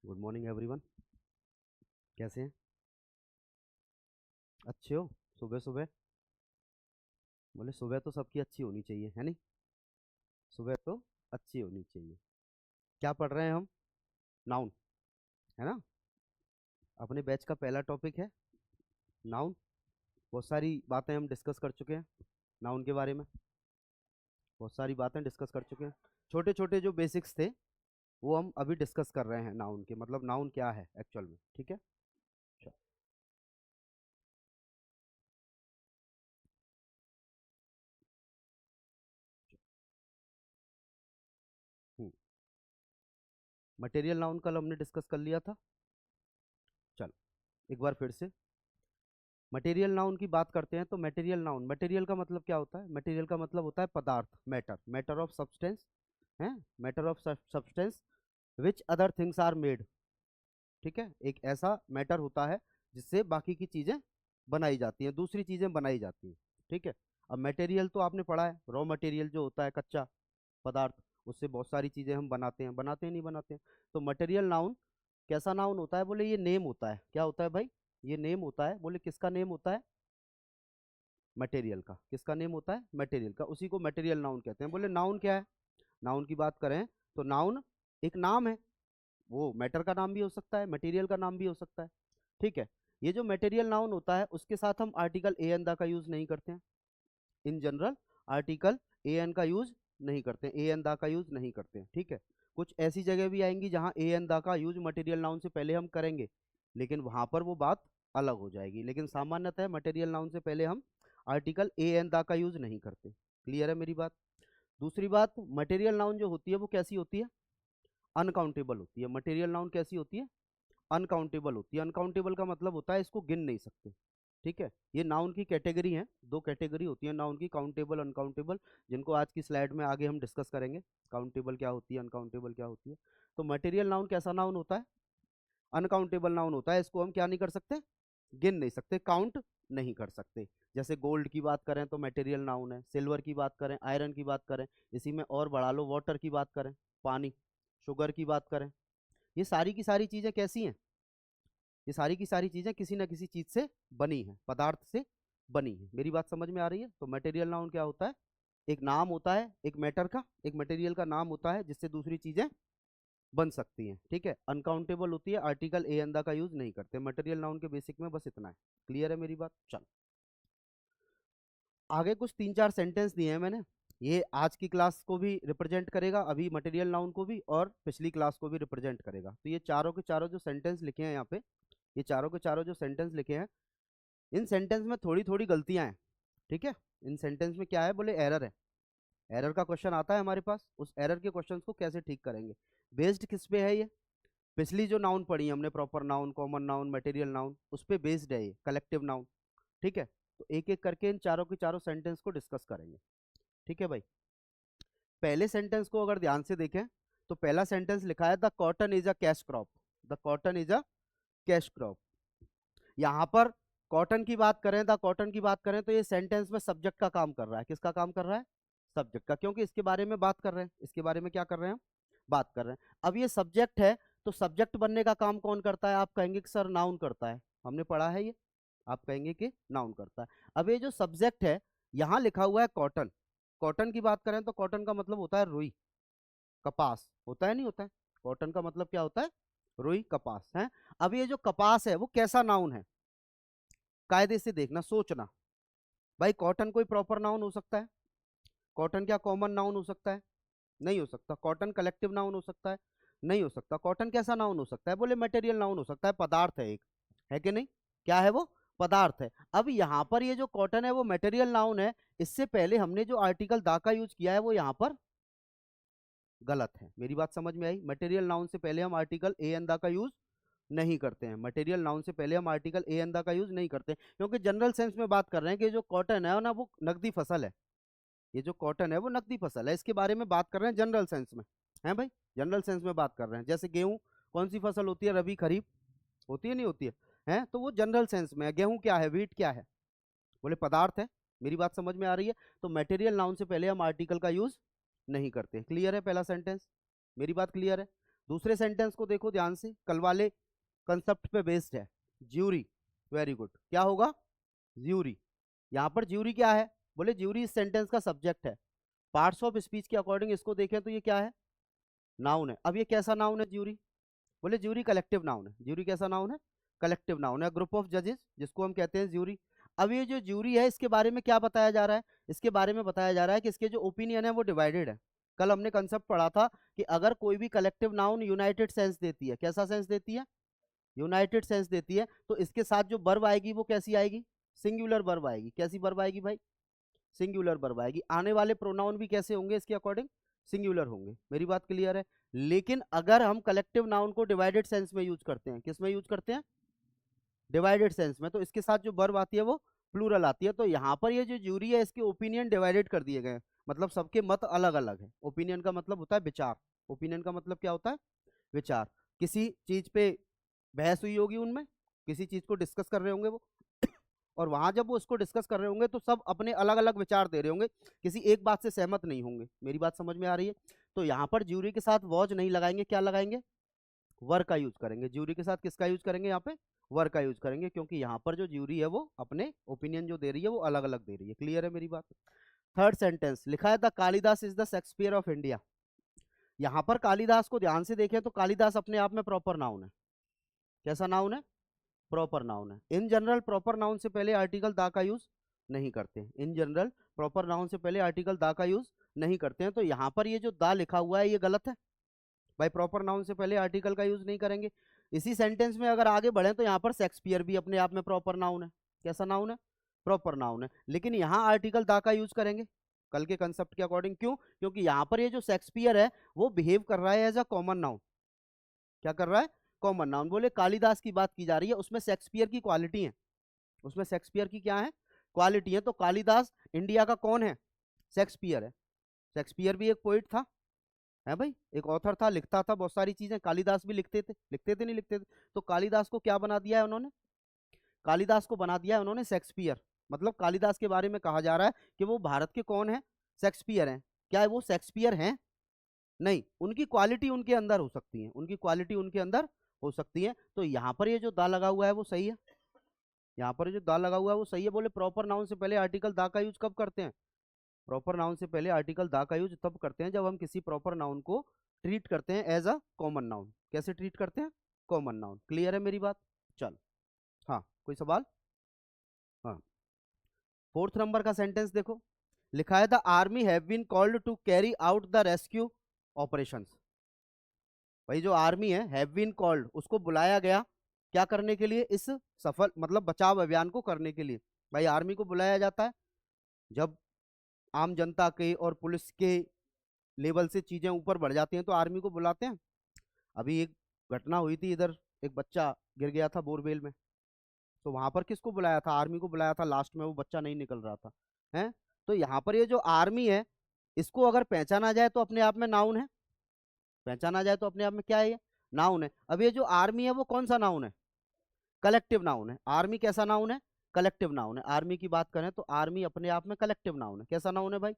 Good morning everyone. कैसे हैं? अच्छे हो? सुबह सुबह बोले सुबह तो सबकी अच्छी होनी चाहिए, है नहीं? सुबह तो अच्छी होनी चाहिए। क्या पढ़ रहे हैं हम? नाउन, है ना? अपने बैच का पहला टॉपिक है नाउन। बहुत सारी बातें हम डिस्कस कर चुके हैं नाउन के बारे में। बहुत सारी बातें डिस्कस कर चुके हैं। छोटे छोटे जो बेसिक्स थे वो हम अभी डिस्कस कर रहे हैं नाउन के, मतलब नाउन क्या है एक्चुअल में। ठीक है? चलो। मटेरियल नाउन कल हमने डिस्कस कर लिया था। चलो एक बार फिर से मटेरियल नाउन की बात करते हैं। तो मटेरियल नाउन, मटेरियल का मतलब क्या होता है? मटेरियल का मतलब होता है पदार्थ, मैटर, मैटर ऑफ सब्सटेंस है, matter of substance which other things are made. ठीक है? एक ऐसा मैटर होता है जिससे बाकी की चीजें बनाई जाती हैं, दूसरी चीजें बनाई जाती हैं। ठीक है? अब मटेरियल तो आपने पढ़ा है, रॉ मटेरियल जो होता है कच्चा पदार्थ, उससे बहुत सारी चीजें हम बनाते हैं, बनाते हैं नहीं बनाते हैं। तो मटेरियल नाउन कैसा नाउन होता है? बोले ये नेम होता है। क्या होता है भाई? ये नेम होता है। बोले किसका नेम होता है? मटेरियल का। किसका नेम होता है? मटेरियल का। उसी को मटेरियल नाउन कहते हैं। बोले नाउन क्या है? नाउन की बात करें तो नाउन एक नाम है। वो मैटर का नाम भी हो सकता है, मटेरियल का नाम भी हो सकता है। ठीक है? ये जो मटेरियल नाउन होता है उसके साथ हम आर्टिकल ए एन द का यूज नहीं करते हैं। In general article a an का यूज नहीं करते हैं, ए एन द का यूज नहीं करते हैं। ठीक है? कुछ ऐसी जगह भी आएंगी जहां ए एन द का यूज मटेरियल नाउन से पहले हम करेंगे, लेकिन वहां पर वो बात अलग हो जाएगी। लेकिन सामान्यतः मटेरियल नाउन से पहले हम आर्टिकल ए एन द का यूज नहीं करते। क्लियर है मेरी बात? दूसरी बात, मटेरियल नाउन जो होती है वो कैसी होती है? अनकाउंटेबल होती है। मटेरियल नाउन कैसी होती है? अनकाउंटेबल होती है। अनकाउंटेबल का मतलब होता है इसको गिन नहीं सकते। ठीक है? ये नाउन की कैटेगरी है, दो कैटेगरी होती है नाउन की, काउंटेबल, अनकाउंटेबल, जिनको आज की स्लाइड में आगे हम डिस्कस करेंगे। काउंटेबल क्या होती है, अनकाउंटेबल क्या होती है। तो मटेरियल नाउन कैसा नाउन होता है? अनकाउंटेबल नाउन होता है। इसको हम क्या नहीं कर सकते? गिन नहीं सकते, काउंट नहीं कर सकते। जैसे गोल्ड की बात करें तो मटेरियल नाउन है, सिल्वर की बात करें, आयरन की बात करें, इसी में और बढ़ा लो, वाटर की बात करें, पानी, शुगर की बात करें, ये सारी की सारी चीजें कैसी हैं? ये सारी की सारी चीजें किसी ना किसी चीज से बनी है, पदार्थ से बनी है। मेरी बात समझ में आ रही है? तो मटेरियल नाउन क्या होता है? एक नाम होता है, एक मैटर का, एक मटेरियल का नाम होता है जिससे दूसरी चीजें बन सकती हैं। ठीक है? अनकाउंटेबल होती है, आर्टिकल ए एन द का यूज नहीं करते। मटेरियल नाउन के बेसिक में बस इतना है। क्लियर है मेरी बात? चल आगे कुछ तीन चार सेंटेंस दिए हैं मैंने। ये आज की क्लास को भी रिप्रेजेंट करेगा, अभी मटेरियल नाउन को भी, और पिछली क्लास को भी रिप्रेजेंट करेगा। तो ये चारों के चारों जो सेंटेंस लिखे हैं यहाँ पे, ये चारों के चारों जो सेंटेंस लिखे हैं, इन सेंटेंस में थोड़ी थोड़ी गलतियां हैं। ठीक है? इन सेंटेंस में क्या है? बोले एरर है। एरर का क्वेश्चन आता है हमारे पास, उस एरर के क्वेश्चंस को कैसे ठीक करेंगे? बेस्ड किस पे है ये? पिछली जो नाउन पढ़ी हमने, proper noun, common noun, material noun, उस पे बेस्ड है ये, कलेक्टिव नाउन। ठीक है? तो एक एक करके इन चारों के चारों सेंटेंस को डिस्कस करेंगे। ठीक है भाई? पहले सेंटेंस को अगर ध्यान से देखें तो पहला सेंटेंस लिखा है the cotton is a cash crop. The cotton is a cash crop. यहां पर कॉटन की बात करें, द कॉटन की बात करें, तो ये सेंटेंस में सब्जेक्ट का काम कर रहा है। किसका काम कर रहा है? सब्जेक्ट का, क्योंकि इसके बारे में बात कर रहे हैं। इसके बारे में क्या कर रहे हैं? बात कर रहे हैं। अब ये सब्जेक्ट है, तो सब्जेक्ट बनने का काम कौन करता है? आप कहेंगे कि सर नाउन करता है, हमने पढ़ा है ये। आप कहेंगे कि नाउन करता है। अब ये जो सब्जेक्ट है, यहां लिखा हुआ है कॉटन। कॉटन की बात करें तो कॉटन का मतलब होता है रुई, कपास, होता है नहीं होता है? कॉटन का मतलब क्या होता है? रुई, कपास है। अब ये जो कपास है वो कैसा नाउन है? कायदे से देखना, सोचना। भाई कॉटन कोई प्रॉपर नाउन हो सकता है? कॉटन क्या कॉमन नाउन हो सकता है? नहीं हो सकता। कॉटन कलेक्टिव नाउन हो सकता है? नहीं हो सकता। कॉटन कैसा नाउन हो सकता है? बोले मटेरियल नाउन हो सकता है, पदार्थ है एक, है कि नहीं? क्या है वो? पदार्थ है। अब यहाँ पर ये जो कॉटन है वो मटेरियल नाउन है। इससे पहले हमने जो आर्टिकल दा का यूज किया है वो यहाँ पर गलत है। मेरी बात समझ में आई? मटेरियल नाउन से पहले हम आर्टिकल ए एन दा का यूज नहीं करते हैं। मटेरियल नाउन से पहले हम आर्टिकल ए एन दा का यूज नहीं करते, क्योंकि जनरल सेंस में बात कर रहे हैं कि जो कॉटन है ना वो नकदी फसल है। ये जो कॉटन है वो नकदी फसल है, इसके बारे में बात कर रहे हैं जनरल सेंस में। है भाई? जनरल सेंस में बात कर रहे हैं। जैसे गेहूं कौन सी फसल होती है? रबी, खरीफ होती है नहीं होती है? हैं? तो वो जनरल सेंस में है। गेहूं क्या है? व्हीट क्या है? बोले पदार्थ है। मेरी बात समझ में आ रही है? तो मटेरियल नाउन से पहले हम आर्टिकल का यूज नहीं करते। क्लियर है पहला सेंटेंस? मेरी बात क्लियर है? दूसरे सेंटेंस को देखो ध्यान से, कल वाले कंसेप्ट पे बेस्ड है, ज्यूरी। वेरी गुड, क्या होगा? ज्यूरी। यहां पर ज्यूरी क्या है? बोले ज्यूरी इस सेंटेंस का सब्जेक्ट है। पार्ट्स ऑफ स्पीच के अकॉर्डिंग इसको देखें तो ये क्या है? नाउन है। अब ये कैसा नाउन है ज्यूरी? बोले ज्यूरी कलेक्टिव नाउन है। ज्यूरी कैसा नाउन है? कलेक्टिव नाउन है। ग्रुप ऑफ जजेस जिसको हम कहते हैं ज्यूरी। अब ये जो ज्यूरी है इसके बारे में क्या बताया जा रहा है? इसके बारे में बताया जा रहा है कि इसके जो ओपिनियन है वो डिवाइडेड है। कल हमने कंसेप्ट पढ़ा था कि अगर कोई भी कलेक्टिव नाउन यूनाइटेड सेंस देती है, कैसा सेंस देती है? यूनाइटेड सेंस देती है, तो इसके साथ जो वर्ब आएगी वो कैसी आएगी? सिंगुलर वर्ब आएगी। कैसी वर्ब आएगी भाई? सिंगुलर वर्ब आएगी। आने वाले प्रोनाउन भी कैसे होंगे इसके अकॉर्डिंग? सिंगुलर होंगे। मेरी बात क्लियर है? लेकिन अगर हम कलेक्टिव नाउन को डिवाइडेड सेंस में यूज करते हैं, किस में यूज करते हैं? डिवाइडेड सेंस में, तो इसके साथ जो वर्ब आती है वो प्लूरल आती है। तो यहाँ पर ये जो ज्यूरी है इसके ओपिनियन डिवाइडेड कर दिए गए हैं, मतलब सबके मत अलग अलग है। ओपिनियन का मतलब होता है विचार। ओपिनियन का मतलब क्या होता है? विचार। किसी चीज पे बहस हुई होगी, उनमें किसी चीज को डिस्कस कर रहे होंगे वो, और वहां जब वो उसको डिस्कस कर रहे होंगे तो सब अपने अलग अलग विचार दे रहे होंगे, किसी एक बात से सहमत नहीं होंगे। मेरी बात समझ में आ रही है? तो यहाँ पर ज्यूरी के साथ वॉज नहीं लगाएंगे, क्या लगाएंगे? वर का यूज करेंगे। ज्यूरी के साथ किसका यूज करेंगे? यहाँ पे वर का यूज करेंगे, क्योंकि यहाँ पर जो ज्यूरी है वो अपने ओपिनियन जो दे रही है वो अलग अलग दे रही है। क्लियर है मेरी बात? थर्ड सेंटेंस लिखा है the Kalidas is the Shakespeare of India. यहाँ पर कालिदास को ध्यान से देखें तो कालिदास अपने आप में प्रॉपर नाउन है। कैसा नाउन है? प्रॉपर नाउन है। इन जनरल प्रॉपर नाउन से पहले आर्टिकल दा का यूज नहीं करते हैं। इन जनरल प्रॉपर नाउन से पहले आर्टिकल दा का यूज नहीं करते हैं। तो यहाँ पर ये जो दा लिखा हुआ है ये गलत है भाई। प्रॉपर नाउन से पहले आर्टिकल का यूज नहीं करेंगे। इसी सेंटेंस में अगर आगे बढ़े तो यहाँ पर शेक्सपियर भी अपने आप में प्रॉपर नाउन है। कैसा नाउन है? प्रॉपर नाउन है। लेकिन यहाँ आर्टिकल दा का यूज करेंगे कल के कंसेप्ट के अकॉर्डिंग। क्यों? क्योंकि यहाँ पर ये जो शेक्सपियर है वो बिहेव कर रहा है एज अ कॉमन नाउन। क्या कर रहा है? Common noun. बोले कालिदास की बात की जा रही है, उसमें शेक्सपियर की क्वालिटी है। उसमें शेक्सपियर की क्या है? क्वालिटी है। तो कालिदास इंडिया का कौन है? शेक्सपियर है। शेक्सपियर भी एक पोइट था, है भाई, एक ऑथर था, लिखता था बहुत सारी चीजें। कालिदास भी लिखते थे नहीं लिखते थे? तो कालिदास को क्या बना दिया है उन्होंने? कालिदास को बना दिया है उन्होंने शेक्सपियर। मतलब कालिदास के बारे में कहा जा रहा है कि वो भारत के कौन है? शेक्सपियर हैं। क्या है वो शेक्सपियर हैं? नहीं, उनकी क्वालिटी उनके अंदर हो सकती है। उनकी क्वालिटी उनके अंदर हो सकती है। तो यहाँ पर ये जो दा लगा हुआ है वो सही है। यहाँ पर जो दा लगा हुआ है वो सही है। बोले प्रॉपर नाउन से पहले आर्टिकल दा का यूज कब करते हैं? प्रॉपर नाउन से पहले आर्टिकल दा का यूज तब करते हैं जब हम किसी प्रॉपर नाउन को ट्रीट करते हैं एज अ कॉमन नाउन। कैसे ट्रीट करते हैं? Common noun. क्लियर है मेरी बात? चल, हाँ, कोई सवाल? हाँ, फोर्थ नंबर का सेंटेंस देखो, लिखा है the army have been called to carry out the rescue operations. भाई जो आर्मी है, हैव बीन कॉल्ड, उसको बुलाया गया क्या करने के लिए? इस सफल मतलब बचाव अभियान को करने के लिए। भाई आर्मी को बुलाया जाता है जब आम जनता के और पुलिस के लेवल से चीजें ऊपर बढ़ जाती हैं तो आर्मी को बुलाते हैं। अभी एक घटना हुई थी इधर, एक बच्चा गिर गया था बोरवेल में, तो वहां पर किसको बुलाया था? आर्मी को बुलाया था। लास्ट में वो बच्चा नहीं निकल रहा था, है? तो यहाँ पर ये जो आर्मी है इसको अगर पहचाना जाए तो अपने आप में नाउन है। पहचाना जाए तो अपने आप में क्या है? ये नाउन है। अब ये जो आर्मी है वो कौन सा नाउन है? कलेक्टिव नाउन है। आर्मी कैसा नाउन है? कलेक्टिव नाउन है। आर्मी की बात करें तो आर्मी अपने आप में कलेक्टिव नाउन है। कैसा नाउन है भाई?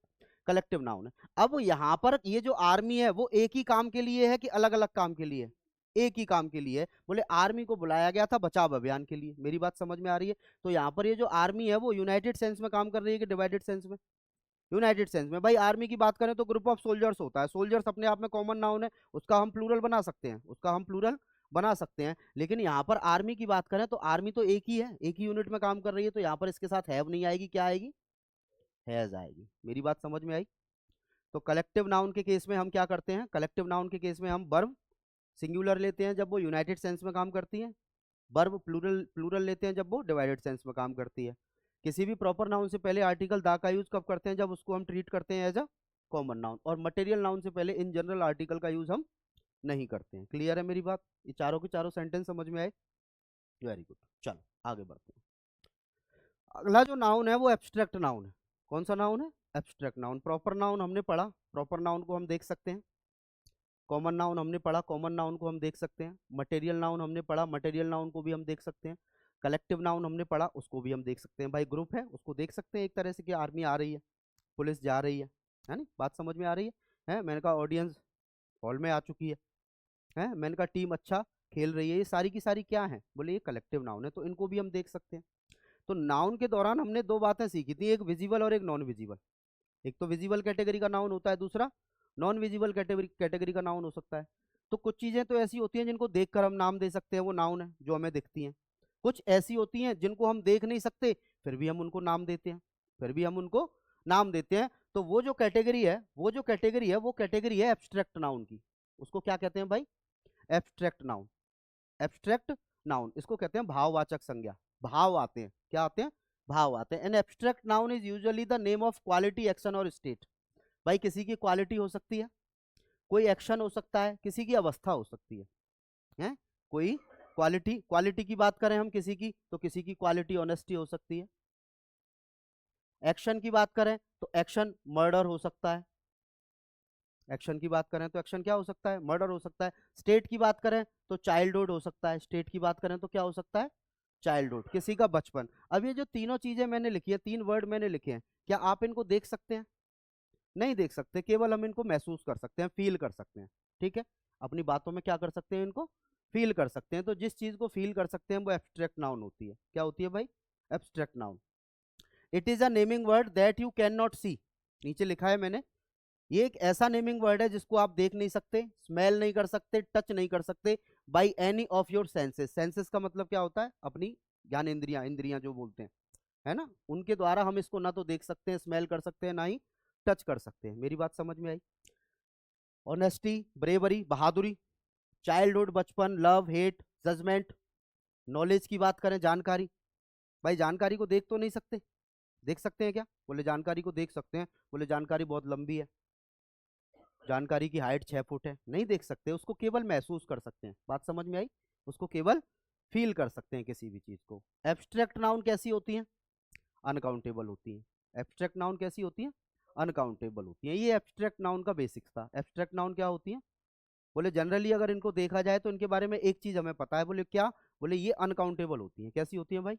कलेक्टिव नाउन है। अब यहाँ पर ये जो आर्मी है वो एक ही काम के लिए है कि अलग अलग काम के लिए? एक ही काम के लिए है। बोले आर्मी को बुलाया गया था बचाव अभियान के लिए। मेरी बात समझ में आ रही है? तो यहाँ पर ये जो आर्मी है वो यूनाइटेड सेंस में काम कर रही है कि डिवाइडेड सेंस में? यूनाइटेड सेंस में। भाई आर्मी की बात करें तो ग्रुप ऑफ सोल्जर्स होता है। सोल्जर्स अपने आप में कॉमन नाउन है, उसका हम प्लूरल बना सकते हैं, उसका हम प्लूरल बना सकते हैं। लेकिन यहाँ पर आर्मी की बात करें तो आर्मी तो एक ही है, एक ही यूनिट में काम कर रही है। तो यहाँ पर इसके साथ हैव नहीं आएगी, क्या आएगी? हैज आएगी। मेरी बात समझ में आई? तो कलेक्टिव नाउन के केस में हम क्या करते हैं? कलेक्टिव नाउन के केस में हम वर्ब सिंगुलर लेते हैं जब वो यूनाइटेड सेंस में काम करती है, वर्ब प्लूरल प्लूरल लेते हैं जब वो डिवाइडेड सेंस में काम करती है। किसी भी प्रॉपर नाउन से पहले आर्टिकल दा का यूज कब करते हैं? जब उसको हम ट्रीट करते हैं एज अ कॉमन नाउन। और मटेरियल नाउन से पहले इन जनरल आर्टिकल का यूज हम नहीं करते हैं। क्लियर है मेरी बात? ये चारों के चारों सेंटेंस समझ में आए? Very good. चलो आगे बढ़ते हैं। अगला जो नाउन है वो एब्स्ट्रैक्ट नाउन है। कौन सा नाउन है? Abstract noun. प्रॉपर नाउन हमने पढ़ा, प्रॉपर नाउन को हम देख सकते हैं। कॉमन नाउन हमने पढ़ा, कॉमन नाउन को हम देख सकते हैं। मटेरियल नाउन हमने पढ़ा, मटेरियल नाउन को भी हम देख सकते हैं। कलेक्टिव नाउन हमने पढ़ा, उसको भी हम देख सकते हैं। भाई ग्रुप है उसको देख सकते हैं एक तरह से कि आर्मी आ रही है, पुलिस जा रही है ना? बात समझ में आ रही है? मैंने कहा ऑडियंस हॉल में आ चुकी है। है, मैंने कहा टीम अच्छा खेल रही है, ये सारी की सारी क्या है, बोले ये कलेक्टिव नाउन है, तो इनको भी हम देख सकते हैं। तो नाउन के दौरान हमने दो बातें सीखी थी, एक विजिबल और एक नॉन विजिबल। एक तो विजिबल कैटेगरी का नाउन होता है, दूसरा नॉन विजिबल कैटेगरी का नाउन हो सकता है। तो कुछ चीजें तो ऐसी होती हैं जिनको देखकर हम नाम दे सकते हैं, वो नाउन है जो हमें दिखती हैं। कुछ ऐसी होती हैं जिनको हम देख नहीं सकते, फिर भी हम उनको नाम देते हैं, फिर भी हम उनको नाम देते हैं। तो वो जो कैटेगरी है, वो कैटेगरी है एब्स्ट्रैक्ट नाउन की। उसको क्या कहते हैं भाई, एब्स्ट्रैक्ट नाउन। एब्स्ट्रैक्ट नाउन इसको कहते हैं भाववाचक संज्ञा। भाव आते हैं, क्या आते हैं, भाव आते हैं। An abstract noun is usually the name of quality, action और स्टेट। भाई किसी की क्वालिटी हो सकती है, कोई एक्शन हो सकता है, किसी की अवस्था हो सकती है? कोई क्वालिटी की बात करें हम किसी की, तो किसी की क्वालिटी ऑनेस्टी हो सकती है। एक्शन की बात करें तो एक्शन मर्डर हो सकता है। एक्शन की बात करें तो एक्शन क्या हो सकता है, मर्डर हो सकता है। स्टेट की बात करें तो चाइल्डहुड हो सकता है। स्टेट की बात करें तो क्या हो सकता है, चाइल्डहुड, किसी का बचपन। अब ये जो तीनों चीजें मैंने लिखी है, तीन वर्ड मैंने लिखे हैं, क्या आप इनको देख सकते हैं? नहीं देख सकते, केवल हम इनको महसूस कर सकते हैं, फील कर सकते हैं। ठीक है, अपनी बातों में क्या कर सकते हैं, इनको फील कर सकते हैं। तो जिस चीज को फील कर सकते हैं वो एब्स्ट्रैक्ट नाउन होती है। क्या होती है भाई, abstract noun. It is a naming word that you can not see. नीचे लिखा है मैंने, ये एक ऐसा नेमिंग वर्ड है जिसको आप देख नहीं सकते, स्मेल नहीं कर सकते, टच नहीं कर सकते, by any of your senses. Senses का मतलब क्या होता है, अपनी ज्ञान इंद्रियां, इंद्रियां जो बोलते हैं, है ना, उनके द्वारा हम इसको ना तो देख सकते हैं, स्मेल कर सकते हैं, ना ही टच कर सकते हैं। मेरी बात समझ में आई? ऑनेस्टी, ब्रेवरी, बहादुरी, चाइल्डहुड बचपन, लव हेट, जजमेंट। नॉलेज की बात करें, जानकारी। भाई जानकारी को देख तो नहीं सकते, देख सकते हैं क्या, बोले जानकारी को देख सकते हैं, बोले जानकारी बहुत लंबी है, जानकारी की हाइट 6 फुट है, नहीं देख सकते, उसको केवल महसूस कर सकते हैं। बात समझ में आई? उसको केवल फील कर सकते हैं किसी भी चीज को। एब्स्ट्रैक्ट नाउन कैसी होती है, अनकाउंटेबल होती है। एब्स्ट्रैक्ट नाउन कैसी होती है, अनकाउंटेबल होती है। ये एब्स्ट्रैक्ट नाउन का बेसिक्स था। एब्स्ट्रैक्ट नाउन क्या होती है, बोले जनरली अगर इनको देखा जाए तो इनके बारे में एक चीज हमें पता है, बोले क्या, बोले ये अनकाउंटेबल होती है। कैसी होती है भाई,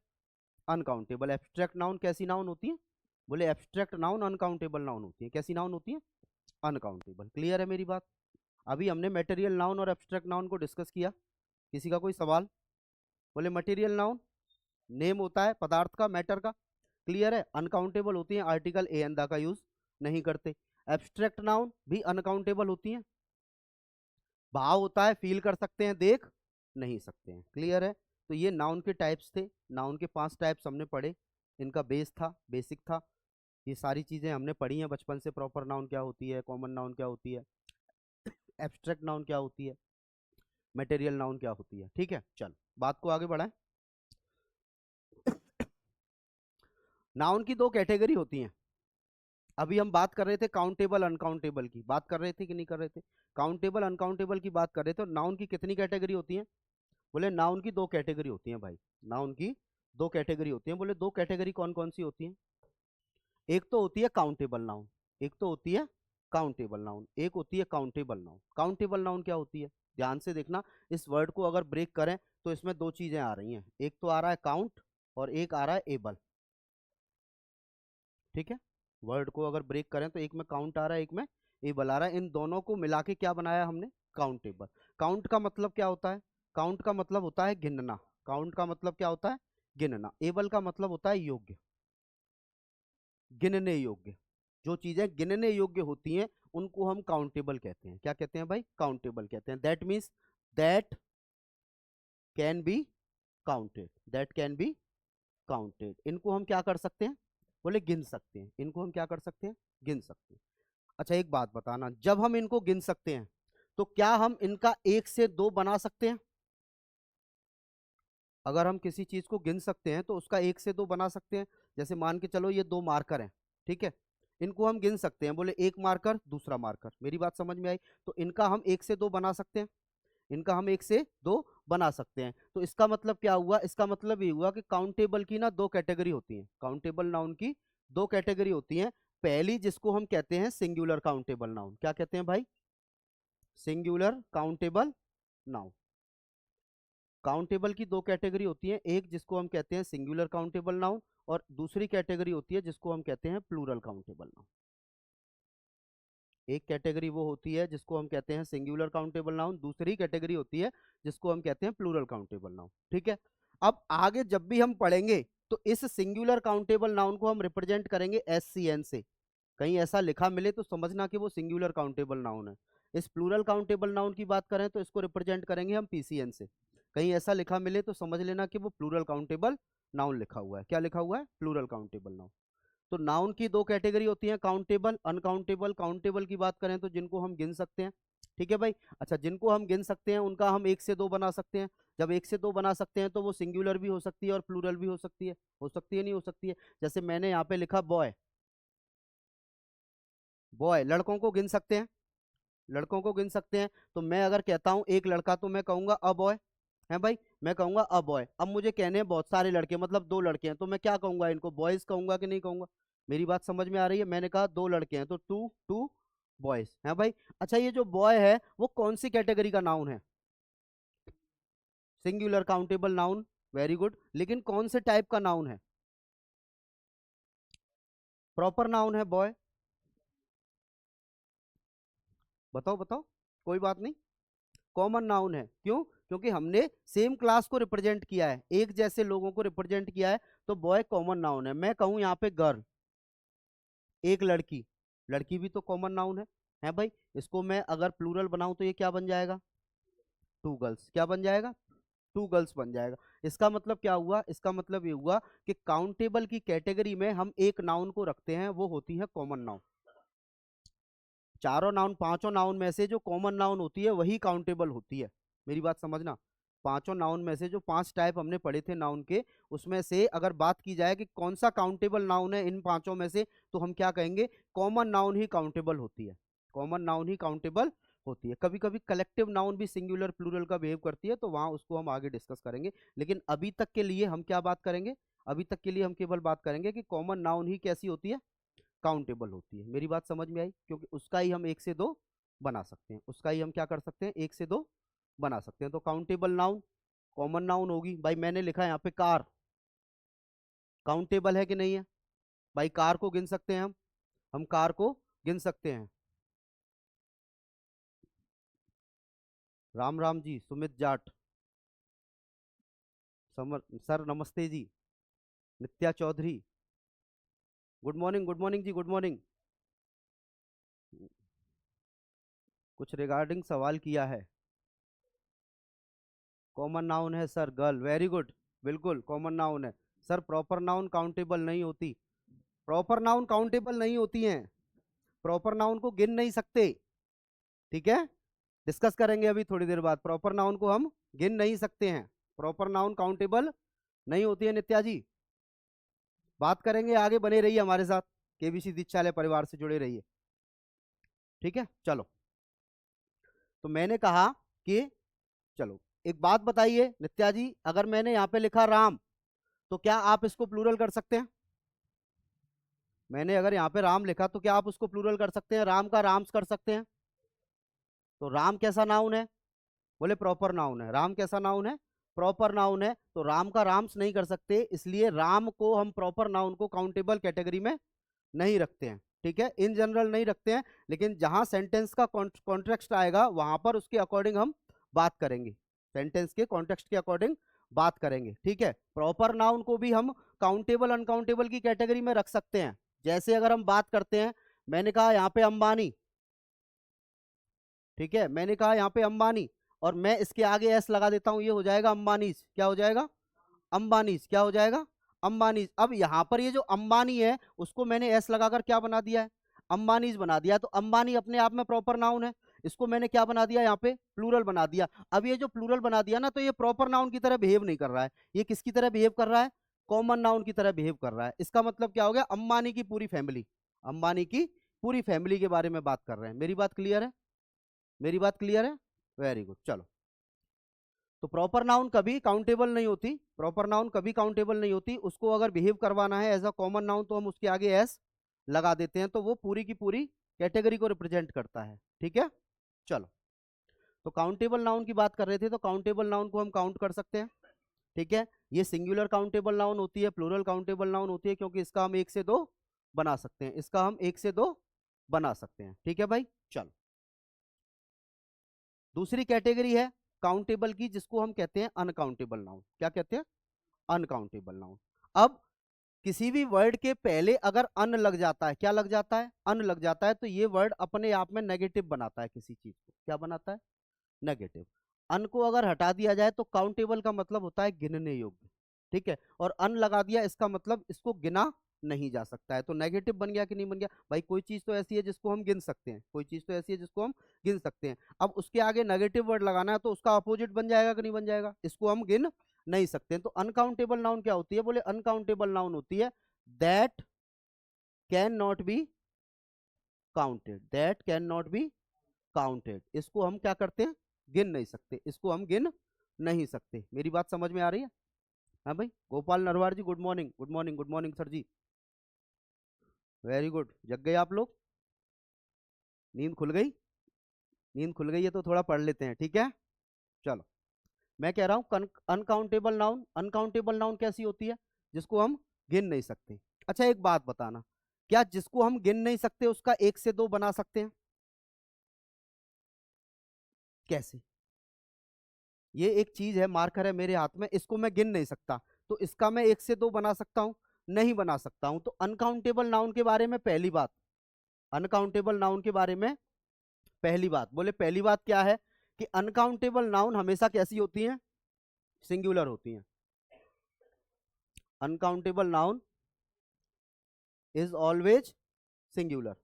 अनकाउंटेबल। एब्स्ट्रैक्ट नाउन कैसी नाउन होती है, बोले एब्स्ट्रैक्ट नाउन अनकाउंटेबल नाउन होती है। कैसी नाउन होती है, अनकाउंटेबल। क्लियर है मेरी बात? अभी हमने मटेरियल नाउन और एब्स्ट्रैक्ट नाउन को डिस्कस किया। किसी का कोई सवाल? बोले मटेरियल नाउन नेम होता है पदार्थ का, मैटर का। क्लियर है, अनकाउंटेबल होती है, आर्टिकल ए एंड द का यूज नहीं करते। एब्स्ट्रैक्ट नाउन भी अनकाउंटेबल होती है, भाव होता है, फील कर सकते हैं, देख नहीं सकते हैं। क्लियर है? तो ये नाउन के टाइप्स थे, नाउन के 5 टाइप्स हमने पढ़े। इनका बेस था, बेसिक था, ये सारी चीजें हमने पढ़ी हैं बचपन से। प्रॉपर नाउन क्या होती है, कॉमन नाउन क्या होती है, एब्स्ट्रैक्ट नाउन क्या होती है, मटेरियल नाउन क्या होती है। ठीक है, चल बात को आगे बढ़ाएं। नाउन की दो कैटेगरी होती हैं। अभी हम बात कर रहे थे काउंटेबल अनकाउंटेबल की, बात कर रहे थे कि नहीं कर रहे थे? काउंटेबल अनकाउंटेबल की बात कर रहे थे। नाउन की कितनी कैटेगरी होती है, बोले नाउन की दो कैटेगरी होती है भाई। नाउन की दो कैटेगरी होती है। बोले दो कैटेगरी कौन कौन सी होती है? एक तो होती है काउंटेबल नाउन, एक तो होती है काउंटेबल नाउन, एक होती है काउंटेबल नाउन। काउंटेबल नाउन क्या होती है, ध्यान से देखना। इस वर्ड को अगर ब्रेक करें तो इसमें दो चीजें आ रही हैं, एक तो आ रहा है काउंट और एक आ रहा है एबल। ठीक है, वर्ड को अगर ब्रेक करें तो एक में काउंट आ रहा है, एक में एबल आ रहा है। इन दोनों को मिला के क्या बनाया हमने, काउंटेबल। काउंट का मतलब क्या होता है, काउंट का मतलब होता है गिनना। काउंट का मतलब क्या होता है, गिनना। एबल का मतलब होता है योग्य, गिनने योग्य। जो चीजें गिनने योग्य होती हैं उनको हम काउंटेबल कहते हैं। क्या कहते हैं भाई, काउंटेबल कहते हैं। That means that can be counted, that can be counted. इनको हम क्या कर सकते हैं, बोले गिन सकते हैं। इनको हम क्या कर सकते हैं, गिन सकते हैं। अच्छा एक बात बताना, जब हम इनको गिन सकते हैं तो क्या हम इनका एक से दो बना सकते हैं? अगर हम किसी चीज को गिन सकते हैं तो उसका एक से दो बना सकते हैं। जैसे मान के चलो ये दो मार्कर हैं, ठीक है, इनको हम गिन सकते हैं। बोले एक मार्कर दूसरा मार्कर। मेरी बात समझ में आई? तो इनका हम एक से दो बना सकते हैं, इनका हम एक से दो बना सकते हैं। तो इसका मतलब क्या हुआ, इसका मतलब ये हुआ कि काउंटेबल की ना दो कैटेगरी होती हैं। काउंटेबल नाउन की दो कैटेगरी होती हैं। पहली जिसको हम कहते हैं सिंगुलर काउंटेबल नाउन। क्या कहते हैं भाई, सिंगुलर काउंटेबल नाउन। काउंटेबल की दो कैटेगरी होती है, एक जिसको हम कहते हैं सिंगुलर काउंटेबल नाउन और दूसरी कैटेगरी होती है जिसको हम कहते हैं प्लूरल काउंटेबल नाउन। एक कैटेगरी वो होती है जिसको हम कहते हैं सिंगुलर काउंटेबल नाउन, दूसरी कैटेगरी होती है जिसको हम कहते हैं प्लूरल काउंटेबल नाउन। ठीक है, अब आगे जब भी हम पढ़ेंगे तो इस सिंगुलर काउंटेबल नाउन को हम रिप्रेजेंट करेंगे SCN से। कहीं ऐसा लिखा मिले तो समझना कि वो सिंगुलर काउंटेबल नाउन है। इस प्लूरल काउंटेबल नाउन की बात करें तो इसको रिप्रेजेंट करेंगे हम PCN से। कहीं ऐसा लिखा मिले तो समझ लेना कि वो प्लूरल काउंटेबल नाउन लिखा हुआ है। क्या लिखा हुआ है? Plural countable noun. तो नाउन की दो कैटेगरी होती है, काउंटेबल, अनकाउंटेबल। काउंटेबल की बात करें तो जिनको हम गिन सकते हैं। ठीक है भाई, अच्छा, जिनको हम गिन सकते हैं उनका हम एक से दो बना सकते हैं। जब एक से दो बना सकते हैं तो वो सिंगुलर भी हो सकती है और प्लूरल भी हो सकती है। हो सकती है, नहीं हो सकती है? जैसे मैंने यहाँ पे लिखा बॉय, बॉय लड़कों को गिन सकते हैं, लड़कों को गिन सकते हैं। तो मैं अगर कहता हूं एक लड़का तो मैं कहूंगा अ बॉय, है भाई, मैं कहूंगा अ बॉय। अब मुझे कहने हैं बहुत सारे लड़के, मतलब दो लड़के हैं, तो मैं क्या कहूंगा? इनको बॉयज कहूंगा कि नहीं कहूंगा? मेरी बात समझ में आ रही है? मैंने कहा दो लड़के हैं तो टू टू बॉयज, है भाई। अच्छा, ये जो बॉय है वो कौन सी कैटेगरी का नाउन है? Singular countable noun, very good. लेकिन कौन से टाइप का नाउन है? प्रॉपर नाउन है बॉय? बताओ बताओ, कोई बात नहीं, कॉमन नाउन है। क्यों? क्योंकि हमने सेम क्लास को रिप्रेजेंट किया है, एक जैसे लोगों को रिप्रेजेंट किया है, तो बॉय कॉमन नाउन है। मैं कहूं यहाँ पे गर्ल, एक लड़की, लड़की भी तो कॉमन नाउन है भाई। इसको मैं अगर प्लूरल बनाऊं तो ये क्या बन जाएगा? Two girls. क्या बन जाएगा? टू गर्ल्स बन जाएगा। इसका मतलब क्या हुआ? इसका मतलब ये हुआ कि काउंटेबल की कैटेगरी में हम एक नाउन को रखते हैं, वो होती है कॉमन नाउन। चारों नाउन, पांचों नाउन में से जो कॉमन नाउन होती है वही काउंटेबल होती है। मेरी बात समझना, पांचों नाउन में से जो पांच टाइप हमने पढ़े थे नाउन के, उसमें से अगर बात की जाए कि कौन सा काउंटेबल नाउन है इन पांचों में से, तो हम क्या कहेंगे? कॉमन नाउन ही काउंटेबल होती है। कॉमन नाउन ही काउंटेबल होती है। कभी कभी कलेक्टिव नाउन भी सिंगुलर प्लूरल का बिहेव करती है, तो वहां उसको हम आगे डिस्कस करेंगे। लेकिन अभी तक के लिए हम क्या बात करेंगे? अभी तक के लिए हम केवल बात करेंगे कि कॉमन नाउन ही कैसी होती है? काउंटेबल होती है। मेरी बात समझ में आई? क्योंकि उसका ही हम एक से दो बना सकते हैं, उसका ही हम क्या कर सकते हैं? एक से दो बना सकते हैं। तो काउंटेबल नाउन कॉमन नाउन होगी। भाई मैंने लिखा है यहाँ पे कार, काउंटेबल है कि नहीं है? भाई कार को गिन सकते हैं हम कार को गिन सकते हैं। राम राम जी, सुमित जाट, समर सर, नमस्ते जी। नित्या चौधरी, गुड मॉर्निंग जी, गुड मॉर्निंग। कुछ रिगार्डिंग सवाल किया है। कॉमन नाउन है सर, गर्ल, वेरी गुड, बिल्कुल कॉमन नाउन है। सर प्रॉपर नाउन काउंटेबल नहीं होती, प्रॉपर नाउन काउंटेबल नहीं होती हैं, प्रॉपर नाउन को गिन नहीं सकते। ठीक है, डिस्कस करेंगे अभी थोड़ी देर बाद। प्रॉपर नाउन को हम गिन नहीं सकते हैं, प्रॉपर नाउन काउंटेबल नहीं होती है। नित्या जी, बात करेंगे आगे, बने रहिए हमारे साथ, केबीसी दीक्षालय परिवार से जुड़े रहिए। ठीक है, चलो। तो मैंने कहा कि, चलो एक बात बताइए नित्या जी, अगर मैंने यहाँ पे लिखा राम, तो क्या आप इसको प्लूरल कर सकते हैं? मैंने अगर यहाँ पे राम लिखा तो क्या आप उसको प्लूरल कर सकते हैं? राम का राम्स कर सकते हैं? तो राम कैसा नाउन है? बोले प्रॉपर नाउन है। राम कैसा नाउन है? प्रॉपर नाउन है। तो राम का राम्स नहीं कर सकते, इसलिए राम को हम प्रॉपर नाउन को काउंटेबल कैटेगरी में नहीं रखते हैं। ठीक है, इन जनरल नहीं रखते हैं, लेकिन जहां सेंटेंस का कॉन्टेक्स्ट आएगा वहां पर उसके अकॉर्डिंग हम बात करेंगे, सेंटेंस के कॉन्टेक्स्ट के अकॉर्डिंग बात करेंगे। ठीक है, प्रॉपर नाउन को भी हम काउंटेबल अनकाउंटेबल की कैटेगरी में रख सकते हैं। जैसे अगर हम बात करते हैं, मैंने कहा यहाँ पे अंबानी, ठीक है, मैंने कहा यहाँ पे अंबानी, और मैं इसके आगे एस लगा देता हूं, ये हो जाएगा अंबानीज। क्या हो जाएगा? अंबानीज। क्या हो जाएगा? अंबानीज। अब यहाँ पर ये जो अंबानी है उसको मैंने एस लगाकर क्या बना दिया है? अंबानीज बना दिया। तो अंबानी अपने आप में प्रॉपर नाउन है, इसको मैंने क्या बना दिया यहाँ पे? प्लूरल बना दिया। अब ये जो प्लूरल बना दिया ना, तो ये प्रॉपर नाउन की तरह बिहेव नहीं कर रहा है, ये किसकी तरह बिहेव कर रहा है? कॉमन नाउन की तरह बिहेव कर रहा है। इसका मतलब क्या हो गया? अंबानी की पूरी फैमिली, अंबानी की पूरी फैमिली के बारे में बात कर रहे हैं। मेरी बात क्लियर है? मेरी बात क्लियर है? वेरी गुड, चलो। तो प्रॉपर नाउन कभी काउंटेबल नहीं होती, प्रॉपर नाउन कभी काउंटेबल नहीं होती। उसको अगर बिहेव करवाना है एज अ कॉमन नाउन तो हम उसके आगे एस लगा देते हैं, तो वो पूरी की पूरी कैटेगरी को रिप्रेजेंट करता है। ठीक है, चलो। तो काउंटेबल नाउन की बात कर रहे थे, तो काउंटेबल नाउन को हम काउंट कर सकते हैं। ठीक है, ये सिंगुलर काउंटेबल नाउन होती है, प्लूरल काउंटेबल नाउन होती है, क्योंकि इसका हम एक से दो बना सकते हैं, इसका हम एक से दो बना सकते हैं। ठीक है भाई, चलो, दूसरी कैटेगरी है काउंटेबल की, जिसको हम कहते हैं अनकाउंटेबल नाउन। क्या कहते हैं? Uncountable noun. अब किसी भी वर्ड के पहले अगर अन लग जाता है, क्या लग जाता है? अन लग जाता है, तो ये वर्ड अपने आप में नेगेटिव बनाता है किसी चीज को। क्या बनाता है? नेगेटिव। अन को अगर हटा दिया जाए तो काउंटेबल का मतलब होता है गिनने योग्य, ठीक है, और अन लगा दिया इसका मतलब इसको गिना नहीं जा सकता है। तो नेगेटिव बन गया कि नहीं बन गया भाई? कोई चीज तो ऐसी है जिसको हम गिन सकते हैं, कोई चीज तो ऐसी है जिसको हम गिन सकते हैं। अब उसके आगे नेगेटिव वर्ड लगाना है तो उसका अपोजिट बन जाएगा कि नहीं बन जाएगा? इसको हम गिन नहीं सकते हैं। तो अनकाउंटेबल नाउन क्या होती है? बोले अनकाउंटेबल नाउन होती है that can not be counted, that can not be counted. इसको हम क्या करते हैं? गिन नहीं सकते, इसको हम गिन नहीं सकते। मेरी बात समझ में आ रही है? हाँ भाई, Gopal Narwar ji, good morning, good morning, good morning sir ji, very good. जग गए आप लोग? नींद खुल गई? नींद खुल गई है तो थोड़ा पढ़ लेते हैं, ठीक है? चलो, मैं कह रहा हूं अनकाउंटेबल नाउन, अनकाउंटेबल नाउन कैसी होती है? जिसको हम गिन नहीं सकते। अच्छा, एक बात बताना, क्या जिसको हम गिन नहीं सकते उसका एक से दो बना सकते हैं? कैसे? ये एक चीज है, मार्कर है मेरे हाथ में, इसको मैं गिन नहीं सकता, तो इसका मैं एक से दो बना सकता हूं? नहीं बना सकता हूं। तो अनकाउंटेबल नाउन के बारे में पहली बात, अनकाउंटेबल नाउन के बारे में पहली बात, बोले पहली बात क्या है कि अनकाउंटेबल नाउन हमेशा कैसी होती हैं? सिंगुलर होती हैं। Uncountable noun is always singular.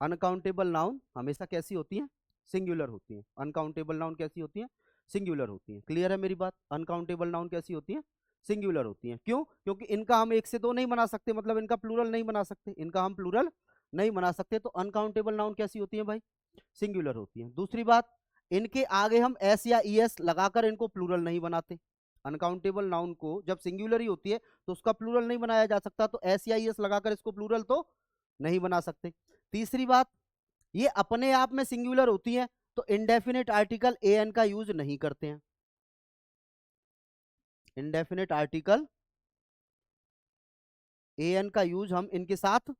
Uncountable noun हमेशा कैसी होती हैं? सिंगुलर होती हैं। अनकाउंटेबल नाउन कैसी होती हैं? सिंगुलर होती हैं। क्लियर है मेरी बात? अनकाउंटेबल नाउन कैसी होती हैं? सिंगुलर होती हैं। क्यों? क्योंकि इनका हम एक से दो नहीं बना सकते, मतलब इनका प्लूरल नहीं बना सकते, इनका हम प्लूरल नहीं बना सकते। तो अनकाउंटेबल नाउन कैसी होती है भाई? सिंगुलर होती है। दूसरी बात, इनके आगे हम एस या ई एस लगाकर इनको प्लूरल नहीं बनाते। अनकाउंटेबल नाउन को जब सिंगुलर ही होती है तो उसका प्लूरल नहीं बनाया जा सकता, तो एस या ई एस लगाकर इसको प्लूरल तो नहीं बना सकते। तीसरी बात, ये अपने आप में सिंगुलर होती है तो इंडेफिनिट आर्टिकल ए एन का यूज नहीं करते हैं। इंडेफिनिट आर्टिकल ए एन का यूज हम इनके साथ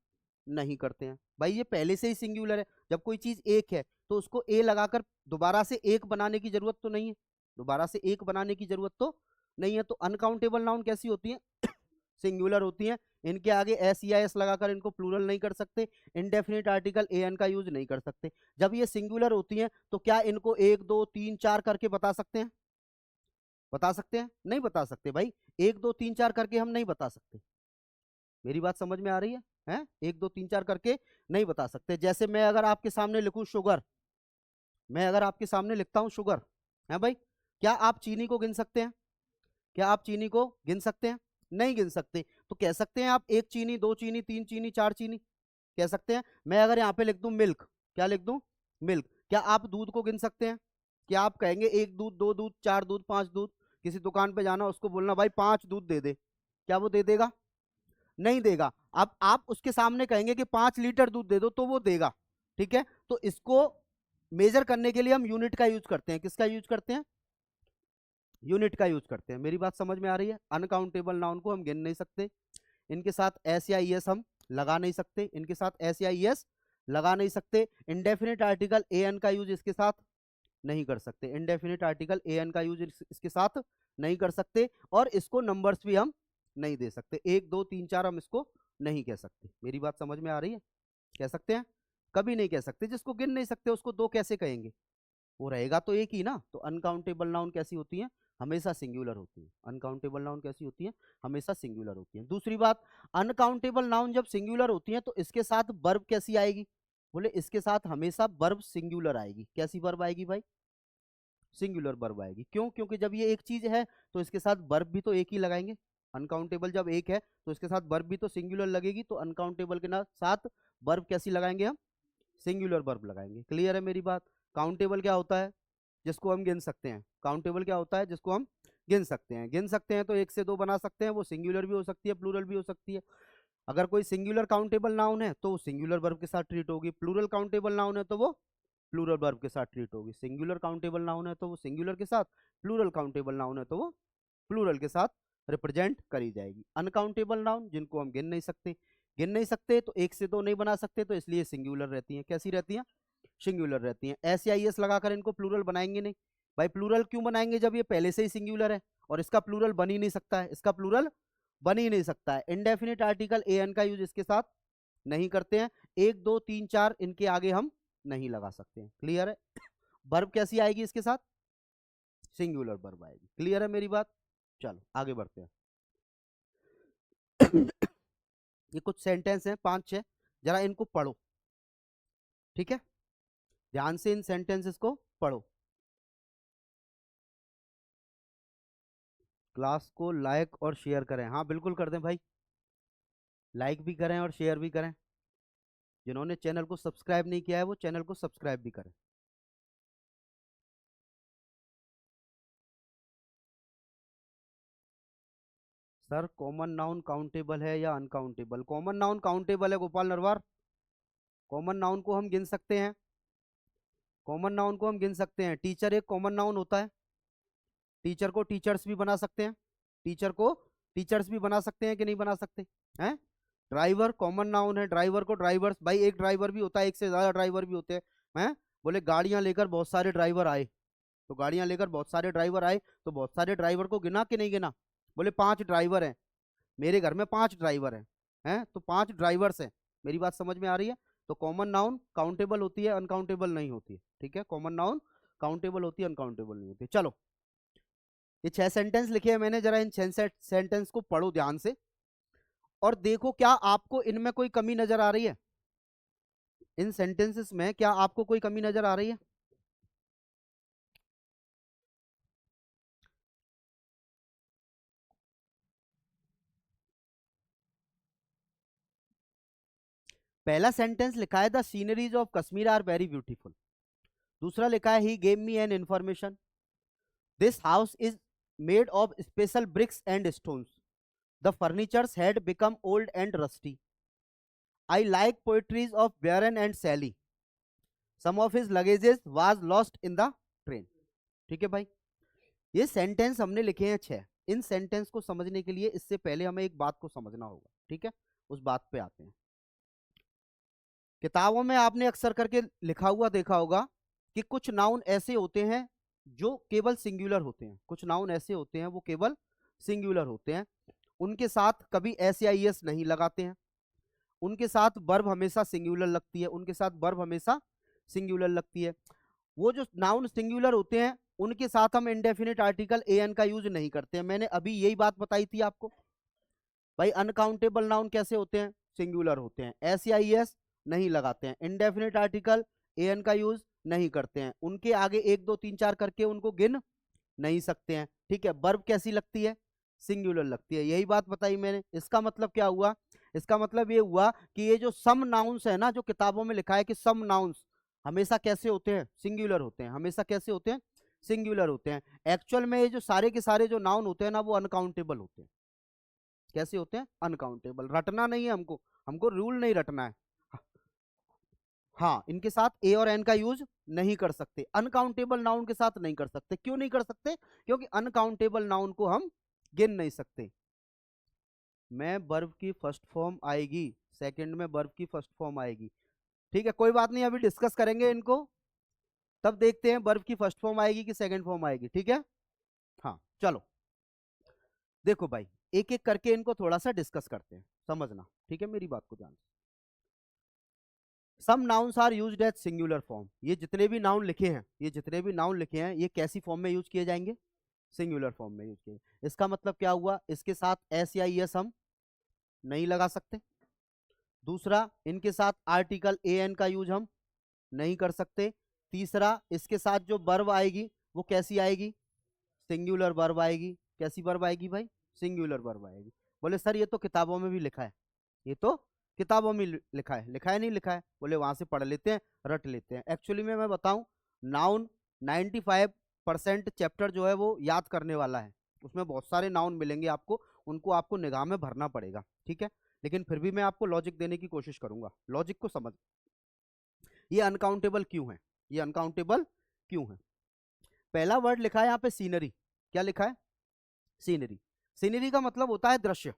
नहीं करते हैं। भाई ये पहले से ही सिंगुलर है, जब कोई चीज एक है तो उसको ए लगाकर दोबारा से एक बनाने की जरूरत तो नहीं है, दोबारा से एक बनाने की जरूरत तो नहीं है। तो अनकाउंटेबल नाउन कैसी होती है? सिंगुलर होती हैं। इनके आगे एस या एस लगाकर इनको प्लूरल नहीं कर सकते, इंडेफिनिट आर्टिकल ए एन का यूज नहीं कर सकते। जब ये सिंगुलर होती हैं तो क्या इनको एक दो तीन चार करके बता सकते हैं? बता सकते हैं? नहीं बता सकते भाई, एक दो तीन चार करके हम नहीं बता सकते। मेरी बात समझ में आ रही है? हैं? एक दो तीन चार करके नहीं बता सकते। जैसे मैं अगर आपके सामने लिखूं शुगर, मैं अगर आपके सामने लिखता हूं शुगर, है भाई, क्या आप चीनी को गिन सकते हैं? क्या आप चीनी को गिन सकते हैं? नहीं गिन सकते। तो कह सकते हैं आप एक चीनी, दो चीनी, तीन चीनी, चार चीनी, कह सकते हैं। मैं अगर यहाँ पे लिख दूं मिल्क, क्या लिख दूं? मिल्क। क्या आप दूध को गिन सकते हैं? क्या आप कहेंगे एक दूध, दो दूध, चार दूध, पांच दूध? किसी दुकान पे जाना, उसको बोलना भाई पांच दूध दे दे, क्या वो दे देगा? नहीं देगा। अब आप उसके सामने कहेंगे कि 5 लीटर दूध दे दो, तो वो देगा, ठीक है? तो इसको मेजर करने के लिए हम यूनिट का यूज करते हैं। किसका यूज करते हैं? यूनिट का यूज करते हैं। मेरी बात समझ में आ रही है? अनकाउंटेबल नाउन को हम गिन नहीं सकते, इनके साथ एस या एस हम लगा नहीं सकते, इनके साथ एस या एस लगा नहीं सकते। इंडेफिनिट आर्टिकल ए एन का यूज इसके साथ नहीं कर सकते, इंडेफिनिट आर्टिकल ए एन का यूज इसके साथ नहीं कर सकते। और इसको नंबर्स भी हम नहीं दे सकते, एक दो तीन चार हम इसको नहीं कह सकते। मेरी बात समझ में आ रही है? कह सकते हैं? कभी नहीं कह सकते। जिसको गिन नहीं सकते उसको दो कैसे कहेंगे? वो रहेगा तो एक ही ना। तो अनकाउंटेबल नाउन कैसी होती है? हमेशा सिंगुलर होती है। अनकाउंटेबल नाउन कैसी होती है? हमेशा सिंगुलर होती है। दूसरी बात, अनकाउंटेबल नाउन जब सिंगुलर होती है तो इसके साथ वर्ब कैसी आएगी? बोले इसके साथ हमेशा वर्ब सिंगुलर आएगी। कैसी वर्ब आएगी भाई? सिंगुलर वर्ब आएगी। क्यों? क्योंकि जब ये एक चीज है तो इसके साथ वर्ब भी तो एक ही लगाएंगे। अनकाउंटेबल जब एक है तो इसके साथ वर्ब भी तो सिंगुलर लगेगी, तो अनकाउंटेबल के साथ वर्ब कैसी लगाएंगे हम? सिंगुलर वर्ब लगाएंगे। क्लियर है मेरी बात? काउंटेबल क्या होता है? जिसको हम गिन सकते हैं। काउंटेबल क्या होता है? जिसको हम गिन सकते हैं। गिन सकते हैं तो एक से दो बना सकते हैं, वो सिंगुलर भी हो सकती है, प्लूरल भी हो सकती है। अगर कोई सिंगुलर काउंटेबल नाउन है तो वो सिंगुलर वर्ब के साथ ट्रीट होगी, प्लूरल काउंटेबल नाउन है तो वो प्लूरल वर्ब के साथ ट्रीट होगी। सिंगुलर काउंटेबल नाउन है तो वो सिंगुलर के साथ, प्लूरल काउंटेबल नाउन है तो वो प्लूरल के साथ रिप्रेजेंट करी जाएगी। अनकाउंटेबल नाउन जिनको हम गिन नहीं सकते, गिन नहीं सकते तो एक से दो नहीं बना सकते, तो इसलिए सिंगुलर रहती हैं। कैसी रहती हैं? सिंगुलर रहती हैं। एस या एस लगाकर इनको प्लूरल बनाएंगे नहीं। भाई प्लूरल क्यों बनाएंगे जब ये पहले से ही सिंगुलर है और इसका प्लूरल बन ही नहीं सकता है, इसका प्लूरल बन ही नहीं सकता है। इंडेफिनिट आर्टिकल ए एन का यूज इसके साथ नहीं करते हैं। एक दो तीन चार इनके आगे हम नहीं लगा सकते हैं। क्लियर है? वर्ब कैसी आएगी इसके साथ? सिंगुलर वर्ब आएगी। क्लियर है मेरी बात? चलो आगे बढ़ते हैं। ये कुछ सेंटेंस हैं, 5-6, जरा इनको पढ़ो। ठीक है, ध्यान से इन सेंटेंसेस को पढ़ो। क्लास को लाइक और शेयर करें। हाँ बिल्कुल कर दें भाई, लाइक भी करें और शेयर भी करें। जिन्होंने चैनल को सब्सक्राइब नहीं किया है वो चैनल को सब्सक्राइब भी करें। सर कॉमन नाउन काउंटेबल है या अनकाउंटेबल? कॉमन नाउन काउंटेबल है गोपाल नरवार। कॉमन नाउन को हम गिन सकते हैं, कॉमन नाउन को हम गिन सकते हैं। टीचर एक कॉमन नाउन होता है। टीचर को टीचर्स भी बना सकते हैं, टीचर को टीचर्स भी बना सकते हैं कि नहीं बना सकते हैं? ड्राइवर कॉमन नाउन है, ड्राइवर को ड्राइवर्स। भाई एक ड्राइवर भी होता है, एक से ज्यादा ड्राइवर भी होते हैं। बोले गाड़ियां लेकर बहुत सारे ड्राइवर आए, तो गाड़ियां लेकर बहुत सारे ड्राइवर आए, तो बहुत सारे ड्राइवर को गिना कि नहीं गिना? बोले 5 ड्राइवर हैं, मेरे घर में 5 ड्राइवर हैं, तो 5 ड्राइवर्स हैं। मेरी बात समझ में आ रही है? तो कॉमन नाउन काउंटेबल होती है, अनकाउंटेबल नहीं होती है। ठीक है, कॉमन नाउन काउंटेबल होती है, अनकाउंटेबल नहीं होती। चलो ये 6 सेंटेंस लिखे हैं मैंने, जरा इन 6 सेंटेंस को पढ़ो ध्यान से और देखो क्या आपको इनमें कोई कमी नजर आ रही है। इन सेंटेंसेस में क्या आपको कोई कमी नजर आ रही है? पहला सेंटेंस लिखा है the sceneries of Kashmir are very beautiful. दूसरा लिखा है he gave me an information, this house is made of special bricks and stones, the furnitures had become old and rusty, I like poetries of Byron and Shelley, some of his luggages was lost in the train. ठीक है भाई, ये sentence हमने लिखे हैं 6। इन sentence को समझने के लिए इससे पहले हमें एक बात को समझना होगा। ठीक है, उस बात पे आते हैं। किताबों में आपने अक्सर करके लिखा हुआ देखा होगा कि कुछ नाउन ऐसे होते हैं जो केवल सिंगुलर होते हैं, कुछ नाउन ऐसे होते हैं वो केवल सिंगुलर होते हैं, उनके साथ कभी एस या ईएस नहीं लगाते हैं, उनके साथ वर्ब हमेशा सिंगुलर लगती है, उनके साथ वर्ब हमेशा सिंगुलर लगती है। वो जो नाउन सिंगुलर होते हैं उनके साथ हम इंडेफिनिट आर्टिकल एन का यूज नहीं करते हैं। मैंने अभी यही बात बताई थी आपको। भाई अनकाउंटेबल नाउन कैसे होते हैं? सिंगुलर होते हैं, एस या ईएस नहीं लगाते हैं, इंडेफिनिट आर्टिकल एन का यूज नहीं करते हैं, उनके आगे 1 2 3 4 करके उनको गिन नहीं सकते हैं। ठीक है, वर्ब कैसी लगती है? सिंगुलर लगती है, यही बात बताई मैंने। इसका मतलब क्या हुआ? इसका मतलब ये हुआ कि ये जो सम नाउन्स है ना, जो किताबों में लिखा है कि सम नाउन्स हमेशा कैसे होते हैं? सिंगुलर होते हैं, हमेशा कैसे होते हैं? सिंगुलर होते हैं। एक्चुअल में ये जो सारे के सारे जो नाउन होते हैं ना वो अनकाउंटेबल होते हैं। कैसे होते हैं? अनकाउंटेबल। रटना नहीं है हमको, हमको रूल नहीं रटना है। हाँ, इनके साथ ए और एन का यूज नहीं कर सकते, अनकाउंटेबल नाउन के साथ नहीं कर सकते। क्यों नहीं कर सकते? क्योंकि अनकाउंटेबल नाउन को हम गिन नहीं सकते। मैं वर्ब की फर्स्ट फॉर्म आएगी, सेकंड में वर्ब की फर्स्ट फॉर्म आएगी। ठीक है, कोई बात नहीं, अभी डिस्कस करेंगे इनको, तब देखते हैं वर्ब की फर्स्ट फॉर्म आएगी कि सेकंड फॉर्म आएगी। ठीक है, हाँ चलो देखो भाई, एक एक करके इनको थोड़ा सा डिस्कस करते हैं, समझना। ठीक है, मेरी बात को ध्यान से। Some nouns are used as singular form. ये जितने भी नाउन लिखे हैं, ये जितने भी नाउन लिखे हैं, ये कैसी फॉर्म में यूज किए जाएंगे? सिंगुलर फॉर्म में यूज किए। इसका मतलब क्या हुआ? इसके साथ एस या ईएस हम नहीं लगा सकते। दूसरा, इनके साथ आर्टिकल ए एन का यूज हम नहीं कर सकते। तीसरा, इसके साथ जो वर्ब आएगी वो कैसी आएगी? सिंगुलर वर्ब आएगी। कैसी वर्ब आएगी भाई? सिंगुलर वर्ब आएगी। बोले सर ये तो किताबों में भी लिखा है, ये तो किताबों में लिखा है। लिखा है नहीं लिखा है? बोले वहां से पढ़ लेते हैं, रट लेते हैं। एक्चुअली में मैं बताऊं, नाउन 95% चैप्टर जो है वो याद करने वाला है, उसमें बहुत सारे नाउन मिलेंगे आपको, उनको आपको निगाह में भरना पड़ेगा। ठीक है, लेकिन फिर भी मैं आपको लॉजिक देने की कोशिश करूंगा, लॉजिक को समझ। ये अनकाउंटेबल क्यों है? ये अनकाउंटेबल क्यों है? पहला वर्ड लिखा है यहाँ पे सीनरी। क्या लिखा है? सीनरी। सीनरी का मतलब होता है दृश्य।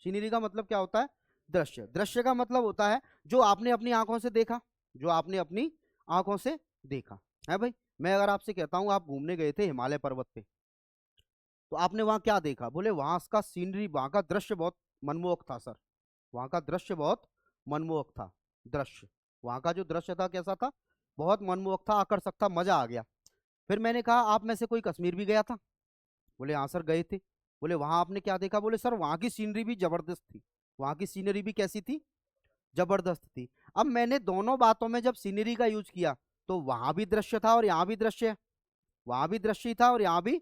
सीनरी का मतलब क्या होता है? दृश्य। दृश्य का मतलब होता है जो आपने अपनी आंखों से देखा, जो आपने अपनी आंखों से देखा है भाई। मैं अगर आपसे कहता हूं आप घूमने गए थे हिमालय पर्वत पे, तो आपने वहां क्या देखा? बोले वहां का सीनरी, वहां का दृश्य बहुत मनमोहक था सर, वहां का दृश्य बहुत मनमोहक था। दृश्य, वहां का जो दृश्य था कैसा था? बहुत मनमोहक था, आकर्षक था, मजा आ गया। फिर मैंने कहा आप में से कोई कश्मीर भी गया था? बोले हाँ सर गए थे। बोले वहां आपने क्या देखा? बोले सर वहां की सीनरी भी जबरदस्त थी। वहां की सीनरी भी कैसी थी? जबरदस्त थी। अब मैंने दोनों बातों में जब सीनरी का यूज किया, तो वहां भी दृश्य था और यहाँ भी दृश्य है, वहां भी दृश्य ही था और यहाँ भी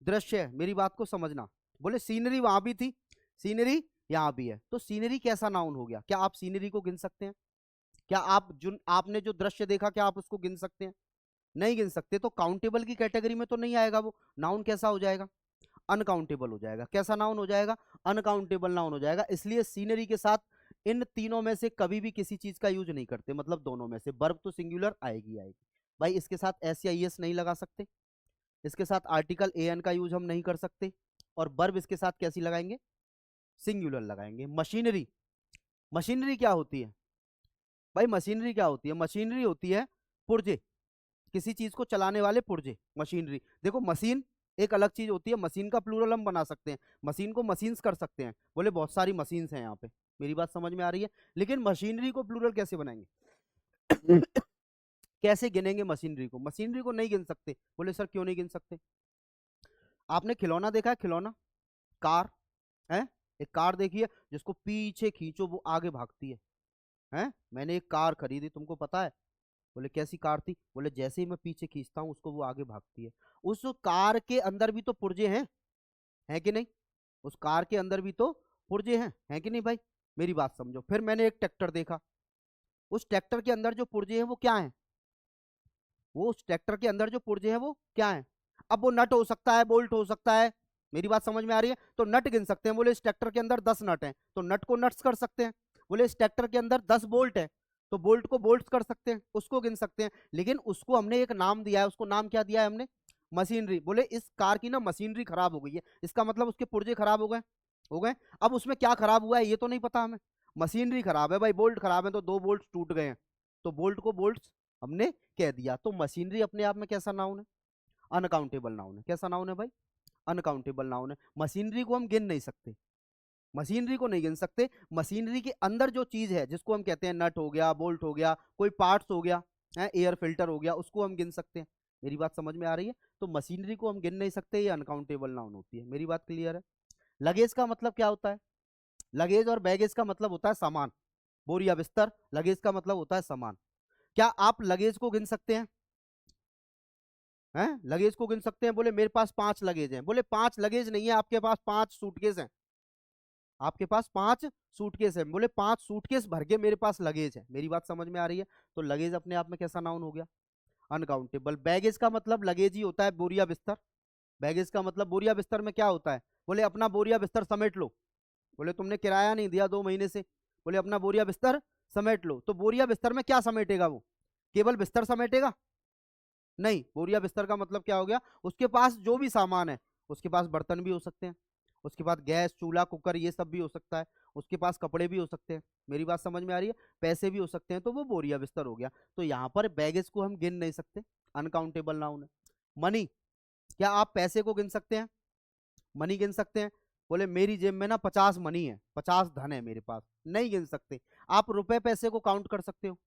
दृश्य है। मेरी बात को समझना। बोले सीनरी वहां भी थी, सीनरी यहाँ भी है, तो सीनरी कैसा नाउन हो गया? क्या आप सीनरी को गिन सकते हैं? क्या आप जो आपने जो दृश्य देखा, क्या आप उसको गिन सकते हैं? नहीं गिन सकते, तो काउंटेबल की कैटेगरी में तो नहीं आएगा वो। नाउन कैसा हो जाएगा? अनकाउंटेबल हो जाएगा। कैसा नाउन हो जाएगा? अनकाउंटेबल नाउन हो जाएगा। इसलिए सीनरी के साथ इन तीनों में से कभी भी किसी चीज का यूज नहीं करते, मतलब दोनों में से। वर्ब तो सिंगुलर आएगी आएगी भाई। इसके साथ एस या ईएस नहीं लगा सकते, इसके साथ आर्टिकल एन का यूज हम नहीं कर सकते, और वर्ब इसके साथ कैसी लगाएंगे? सिंगुलर लगाएंगे। मशीनरी, मशीनरी क्या होती है भाई? मशीनरी क्या होती है? मशीनरी होती है पुर्जे, किसी चीज को चलाने वाले पुर्जे, मशीनरी। देखो मशीन एक अलग चीज होती है, मशीन का प्लूरल हम बना सकते हैं, मशीन को मशीन्स कर सकते हैं। बोले बहुत सारी मशीन्स हैं यहाँ पे, मेरी बात समझ में आ रही है? लेकिन मशीनरी को प्लूरल कैसे बनाएंगे? कैसे गिनेंगे मशीनरी को? मशीनरी को नहीं गिन सकते। बोले सर क्यों नहीं गिन सकते? आपने खिलौना देखा है? खिलौना, कार है, एक कार देखी है जिसको पीछे खींचो वो आगे भागती है? मैंने एक कार खरीदी, तुमको पता है? बोले कैसी कार थी? बोले जैसे ही मैं पीछे खींचता हूँ उसको वो आगे भागती है। उस कार के अंदर भी तो पुर्जे हैं, है कि नहीं? उस कार के अंदर भी तो पुर्जे हैं, है कि नहीं भाई? मेरी बात समझो। फिर मैंने एक ट्रैक्टर देखा, उस ट्रैक्टर के अंदर जो पुर्जे हैं वो क्या है? वो उस ट्रैक्टर के अंदर जो पुर्जे हैं वो क्या है? अब वो नट हो सकता है, बोल्ट हो सकता है। मेरी बात समझ में आ रही है? तो नट गिन सकते हैं। बोले इस ट्रैक्टर के अंदर 10 नट हैं, तो नट को नट्स कर सकते हैं। बोले इस ट्रैक्टर के अंदर 10 बोल्ट है, तो बोल्ट को बोल्ट कर सकते हैं, उसको गिन सकते हैं। लेकिन उसको हमने एक नाम दिया है, उसको नाम क्या दिया है हमने? मशीनरी। बोले इस कार की ना मशीनरी खराब हो गई है, इसका मतलब उसके पुर्जे खराब हो गए, हो गए। अब उसमें क्या खराब हुआ है ये तो नहीं पता हमें, मशीनरी खराब है भाई, बोल्ट खराब है, तो 2 बोल्ट टूट गए हैं, तो बोल्ट को बोल्ट हमने कह दिया। तो मशीनरी अपने आप में कैसा नाउन है? अनकाउंटेबल नाउन है। कैसा नाउन है भाई? अनकाउंटेबल नाउन है। मशीनरी को हम गिन नहीं सकते, मशीनरी को नहीं गिन सकते। मशीनरी के अंदर जो चीज है जिसको हम कहते हैं नट हो गया, बोल्ट हो गया, कोई पार्ट्स हो गया है, एयर फिल्टर हो गया, उसको हम गिन सकते हैं। मेरी बात समझ में आ रही है? तो मशीनरी को हम गिन नहीं सकते, ये अनकाउंटेबल नाउन होती है। मेरी बात क्लियर है? लगेज का मतलब क्या होता है? लगेज और बैगेज का मतलब होता है सामान, बोरिया बिस्तर। लगेज का मतलब होता है सामान। क्या आप लगेज को गिन सकते हैं? हैं, लगेज को गिन सकते हैं? बोले मेरे पास 5 लगेज हैं। बोले 5 लगेज नहीं है, आपके पास 5 सूटकेस हैं, आपके पास 5 सूटकेस है। बोले 5 सूटकेस भर के मेरे पास लगेज है। मेरी बात समझ में आ रही है? तो लगेज अपने आप में कैसा नाउन हो गया? अनकाउंटेबल। बैगेज का मतलब लगेज ही होता है, बोरिया बिस्तर। बैगेज का मतलब बोरिया बिस्तर में क्या होता है? बोले अपना बोरिया बिस्तर समेट लो। बोले तुमने किराया नहीं दिया 2 महीने से, बोले अपना बोरिया बिस्तर समेट लो। तो बोरिया बिस्तर में क्या समेटेगा वो? केवल बिस्तर समेटेगा? नहीं, बोरिया बिस्तर का मतलब क्या हो गया? उसके पास जो भी सामान है, उसके पास बर्तन भी हो सकते हैं, उसके पास गैस चूल्हा कुकर ये सब भी हो सकता है, उसके पास कपड़े भी हो सकते हैं। मेरी बात समझ में आ रही है? पैसे भी हो सकते हैं, तो वो बोरिया बिस्तर हो गया। तो यहाँ पर बैगेज को हम गिन नहीं सकते, अनकाउंटेबल नाउन है। मनी, क्या आप पैसे को गिन सकते हैं? मनी गिन सकते हैं? बोले मेरी जेब में ना 50 मनी है, 50 धन है मेरे पास, नहीं गिन सकते। आप रुपए पैसे को काउंट कर सकते हो,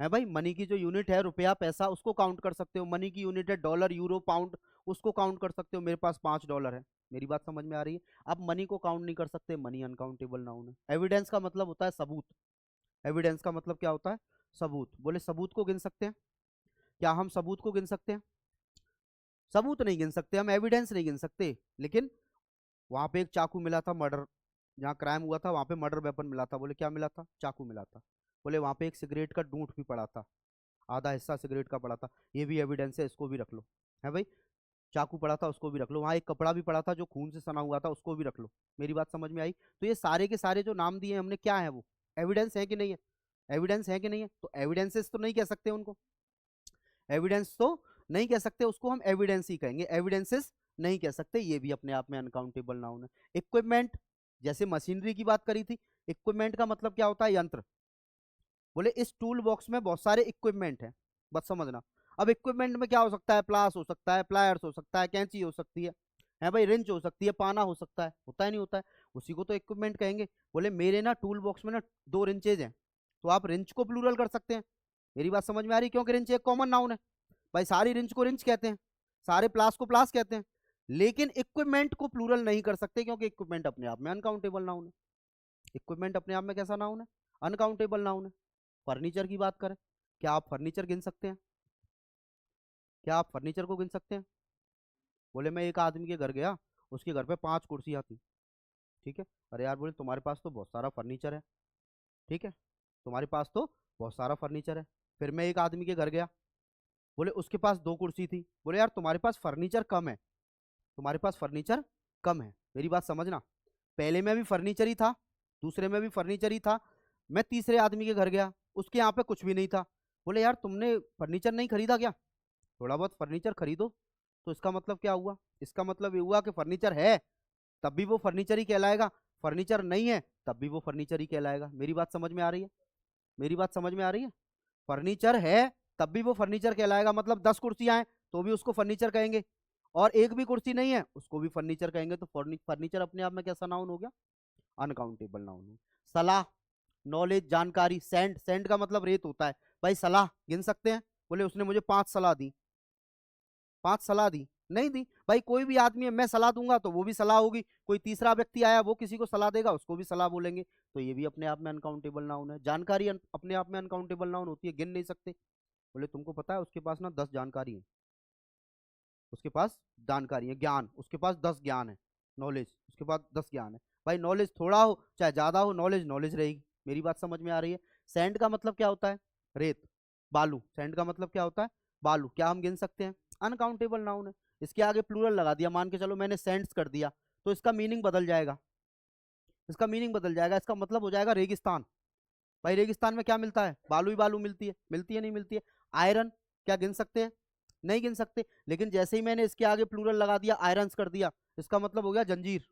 है भाई? मनी की जो यूनिट है रुपया पैसा, उसको काउंट कर सकते हो। मनी की यूनिट है डॉलर यूरो पाउंड, उसको काउंट कर सकते हो। मेरे पास 5 डॉलर है। मेरी बात समझ में आ रही है? अब मनी को काउंट नहीं कर सकते, मनी अनकाउंटेबल नाउन है। एविडेंस का मतलब होता है सबूत, एविडेंस का मतलब क्या होता है? सबूत। बोले सबूत को गिन सकते हैं? क्या हम सबूत को गिन सकते हैं? सबूत नहीं गिन सकते हम, एविडेंस नहीं गिन सकते। लेकिन वहां पे एक चाकू मिला था, मर्डर जहाँ क्राइम हुआ था वहां पे मर्डर वेपन मिला था। बोले क्या मिला था? चाकू मिला था। बोले वहां पे एक सिगरेट का डूंट भी पड़ा था, आधा हिस्सा सिगरेट का पड़ा था, ये भी एविडेंस है, इसको भी रख लो, है भाई? चाकू पड़ा था उसको भी रख लो, वहां एक कपड़ा भी पड़ा था जो खून से सना हुआ था, उसको भी रख लो। मेरी बात समझ में आई? तो ये सारे के सारे जो नाम दिए हमने, क्या है वो? एविडेंस है कि नहीं है? एविडेंस है कि नहीं है? तो एविडेंसेस तो नहीं कह सकते उनको, एविडेंस तो नहीं कह सकते, उसको हम एविडेंस ही कहेंगे, एविडेंसेस नहीं कह सकते। ये भी अपने आप में अनकाउंटेबल नाउन है। इक्विपमेंट, जैसे मशीनरी की बात करी थी, इक्विपमेंट का मतलब क्या होता है? यंत्र। बोले इस टूल बॉक्स में बहुत सारे इक्विपमेंट हैं, बस समझना। अब इक्विपमेंट में क्या हो सकता है? प्लास हो सकता है, प्लायर्स हो सकता है, कैंची हो सकती है भाई, रिंच हो सकती है, पाना हो सकता है, होता है नहीं होता है, उसी को तो इक्विपमेंट कहेंगे। बोले मेरे ना टूल बॉक्स में ना 2 रिंचेज हैं, तो आप रिंच को प्लूरल कर सकते हैं। मेरी बात समझ में आ रही? क्योंकि रिंच एक कॉमन नाउन है भाई, सारी रिंच को रिंच कहते हैं, सारे प्लास को प्लास कहते हैं, लेकिन इक्विपमेंट को प्लूरल नहीं कर सकते, क्योंकि इक्विपमेंट अपने आप में अनकाउंटेबल नाउन है। इक्विपमेंट अपने आप में कैसा नाउन है? अनकाउंटेबल नाउन है। फर्नीचर की बात करें, क्या आप फर्नीचर गिन सकते हैं? क्या आप फर्नीचर को गिन सकते हैं? बोले मैं एक आदमी के घर गया, उसके घर पे 5 कुर्सियां थी, ठीक है। अरे यार, बोले तुम्हारे पास तो बहुत सारा फर्नीचर है, ठीक है, तुम्हारे पास तो बहुत सारा फर्नीचर है। फिर मैं एक आदमी के घर गया, बोले उसके पास 2 कुर्सी थी, बोले यार तुम्हारे पास फर्नीचर कम है, तुम्हारे पास फर्नीचर कम है। मेरी बात समझना, पहले में भी फर्नीचर ही था, दूसरे में भी फर्नीचर ही था, मैं तीसरे आदमी के घर गया, उसके यहाँ पे कुछ भी नहीं था। बोले यार तुमने फर्नीचर नहीं खरीदा क्या? थोड़ा बहुत फर्नीचर खरीदो। तो इसका मतलब क्या हुआ? इसका मतलब ये हुआ कि फर्नीचर है तब भी वो फर्नीचर ही कहलाएगा, फर्नीचर नहीं है तब भी वो फर्नीचर ही कहलाएगा। मेरी बात समझ में आ रही है? मेरी बात समझ में आ रही है? फर्नीचर है तब भी वो फर्नीचर कहलाएगा, मतलब 10 कुर्सियां हैं तो भी उसको फर्नीचर कहेंगे, और एक भी कुर्सी नहीं है उसको भी फर्नीचर कहेंगे। तो फर्नीचर अपने आप में कैसा नाउन हो गया? Uncountable noun. सलाह, नॉलेज, जानकारी, सेंड, सेंड का मतलब रेत होता है भाई, सलाह गिन सकते हैं? बोले उसने मुझे 5 सलाह दी, 5 सलाह दी, नहीं दी भाई, कोई भी आदमी है, मैं सलाह दूंगा तो वो भी सलाह होगी, कोई तीसरा व्यक्ति आया वो किसी को सलाह देगा उसको भी सलाह बोलेंगे, तो ये भी अपने आप में अनकाउंटेबल नाउन है। जानकारी अपने आप में अनकाउंटेबल नाउन होती है, गिन नहीं सकते। बोले तुमको पता है उसके पास ना 10 जानकारी है, उसके पास जानकारी है, ज्ञान, उसके पास 10 ज्ञान है, नॉलेज, उसके पास 10 ज्ञान है। भाई नॉलेज थोड़ा हो चाहे ज्यादा हो, नॉलेज नॉलेज रहेगी। मेरी बात समझ में आ रही है? सैंड का मतलब क्या होता है? रेत, बालू। सैंड का मतलब क्या होता है? बालू। क्या हम गिन सकते हैं? अनकाउंटेबल नाउन है। इसके आगे प्लूरल लगा दिया, मान के चलो मैंने सेंड्स कर दिया, तो इसका मीनिंग बदल जाएगा, इसका मीनिंग बदल जाएगा, इसका मतलब हो जाएगा रेगिस्तान। भाई रेगिस्तान में क्या मिलता है? बालू ही बालू मिलती है, मिलती है नहीं मिलती है? आयरन, क्या गिन सकते हैं? नहीं गिन सकते, लेकिन जैसे ही मैंने इसके आगे प्लूरल लगा दिया, आयरन्स कर दिया, इसका मतलब हो गया जंजीर।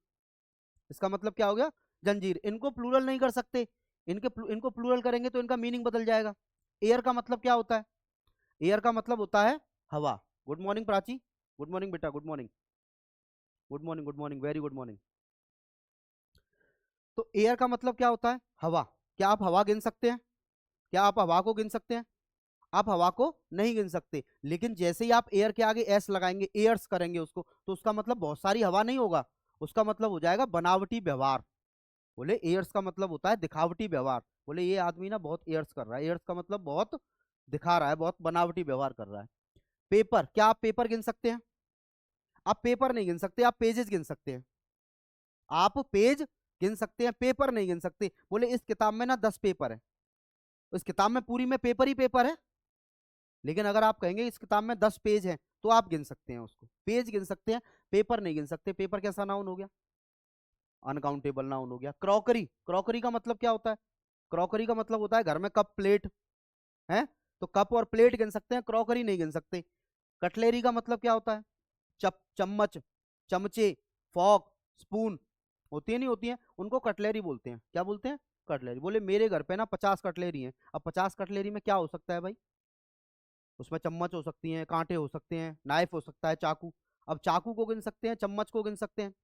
इसका मतलब क्या हो गया? जंजीर। इनको प्लूरल नहीं कर सकते, इनको प्लूरल करेंगे तो इनका मीनिंग बदल जाएगा। एयर का मतलब क्या होता है? एयर का मतलब होता है हवा। Good morning Prachi, good morning बेटा, good morning, good morning, good morning, very good morning. तो एयर का मतलब क्या होता है? हवा। क्या आप हवा गिन सकते हैं? क्या आप हवा को गिन सकते हैं? आप हवा को नहीं गिन सकते, लेकिन जैसे ही आप एयर के आगे एस लगाएंगे, एयर्स करेंगे उसको, तो उसका मतलब बहुत सारी हवा नहीं होगा, उसका मतलब हो जाएगा बनावटी व्यवहार। बोले एयर्स का मतलब होता है दिखावटी व्यवहार। बोले ये आदमी ना बहुत एयर्स कर रहा है, एयर्स का मतलब बहुत दिखा रहा है, बहुत बनावटी व्यवहार कर रहा है। पेपर, क्या आप पेपर गिन सकते हैं? आप पेपर नहीं गिन सकते, आप पेजेस गिन सकते हैं, आप पेज गिन सकते हैं, पेपर नहीं गिन सकते। बोले इस किताब में ना 10 पेपर है, इस किताब में पूरी में पेपर ही पेपर है, लेकिन अगर आप कहेंगे इस किताब में 10 पेज हैं तो आप गिन सकते हैं, उसको पेज गिन सकते हैं, पेपर नहीं गिन सकते। पेपर कैसा नाउन हो गया? अनकाउंटेबल नाउन हो गया। क्रॉकरी, क्रॉकरी का मतलब क्या होता है? क्रॉकरी का मतलब होता है घर में कप प्लेट है, तो कप और प्लेट गिन सकते हैं, क्रॉकरी नहीं गिन सकते। कटलेरी का मतलब क्या होता है? चम्मच, चमचे, फॉक, स्पून, होती है नहीं होती है, उनको कटलेरी बोलते हैं। क्या बोलते हैं? कटलेरी। बोले मेरे घर पे ना 50 कटलेरी हैं। अब 50 कटलेरी में क्या हो सकता है भाई? उसमें चम्मच हो सकती हैं, कांटे हो सकते हैं, नाइफ हो सकता है, चाकू। अब चाकू को गिन सकते हैं, चम्मच को गिन सकते हैं,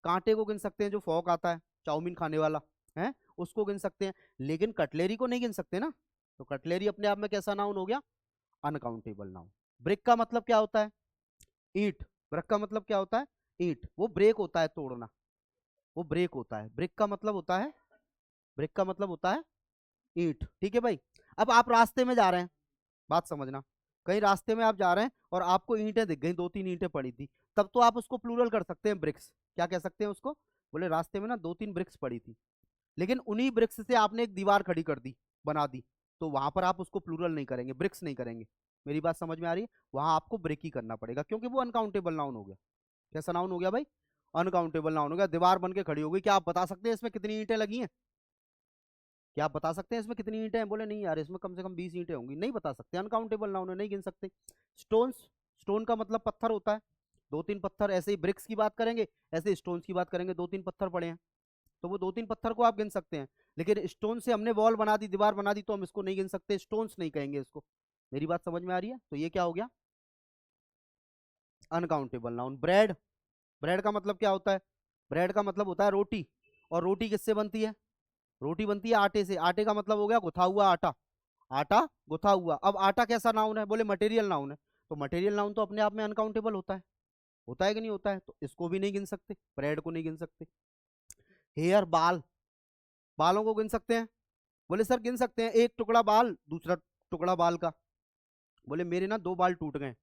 कांटे को गिन सकते हैं, जो फोक आता है चाउमीन खाने वाला है उसको गिन सकते हैं, लेकिन कटलेरी को नहीं गिन सकते ना। तो कटलेरी अपने आप में कैसा नाउन हो गया? Uncountable noun. ब्रिक का मतलब क्या होता है? ईंट। ब्रिक का मतलब क्या होता है? ईंट। वो ब्रेक होता है, तोड़ना, वो ब्रेक होता है। ब्रिक का मतलब होता है, ब्रिक का मतलब होता है ईंट, ठीक है भाई। अब आप रास्ते में जा रहे हैं, बात समझना, कहीं रास्ते में आप जा रहे हैं और आपको ईंटें दिख गई, 2-3 ईंटें पड़ी थी, तब तो आप उसको प्लूरल कर सकते हैं, ब्रिक्स। क्या कह सकते हैं उसको? बोले रास्ते में ना 2-3 ब्रिक्स पड़ी थी, लेकिन उन्हीं ब्रिक्स से आपने एक दीवार खड़ी कर दी, बना दी, तो वहां पर आप उसको प्लूरल नहीं करेंगे, ब्रिक्स नहीं करेंगे। मेरी बात समझ में आ रही है? वहां आपको ब्रेक ही करना पड़ेगा, क्योंकि वो अनकाउंटेबल नाउन हो गया। कैसा नाउन हो गया भाई? अनकाउंटेबल नाउन हो गया। दीवार बन के खड़ी हो गई, क्या आप बता सकते हैं इसमें कितनी ईंटें लगी हैं? क्या आप बता सकते हैं इसमें कितनी ईंटें हैं? बोले नहीं यार, इसमें कम से कम 20 ईंटें होंगी, नहीं बता सकते, अनकाउंटेबल नाउन है, नहीं गिन सकते। स्टोन्स, स्टोन का मतलब पत्थर होता है, 2-3 पत्थर, ऐसे ही ब्रिक्स की बात करेंगे, ऐसे स्टोन्स की बात करेंगे, 2-3 पत्थर पड़े हैं, तो वो 2-3 पत्थर को आप गिन सकते हैं, लेकिन स्टोन से हमने वॉल बना दी, दीवार बना दी, तो हम इसको नहीं गिन सकते, स्टोन्स नहीं कहेंगे इसको। मेरी बात समझ में आ रही है? तो ये क्या हो गया? Uncountable noun. ब्रेड, ब्रेड का मतलब क्या होता है? ब्रेड का मतलब होता है रोटी। और रोटी किससे बनती है? रोटी बनती है आटे से। आटे का मतलब हो गया गुथा हुआ आटा, आटा गुथा हुआ। अब आटा कैसा नाउन है? बोले मटेरियल नाउन है। तो मटेरियल नाउन तो अपने आप में अनकाउंटेबल होता है कि नहीं होता है? तो इसको भी नहीं गिन सकते, ब्रेड को नहीं गिन सकते। हेयर, बाल, बालों को गिन सकते हैं? बोले सर गिन सकते हैं, एक टुकड़ा बाल, दूसरा टुकड़ा बाल का। बोले मेरे ना 2 बाल टूट गए,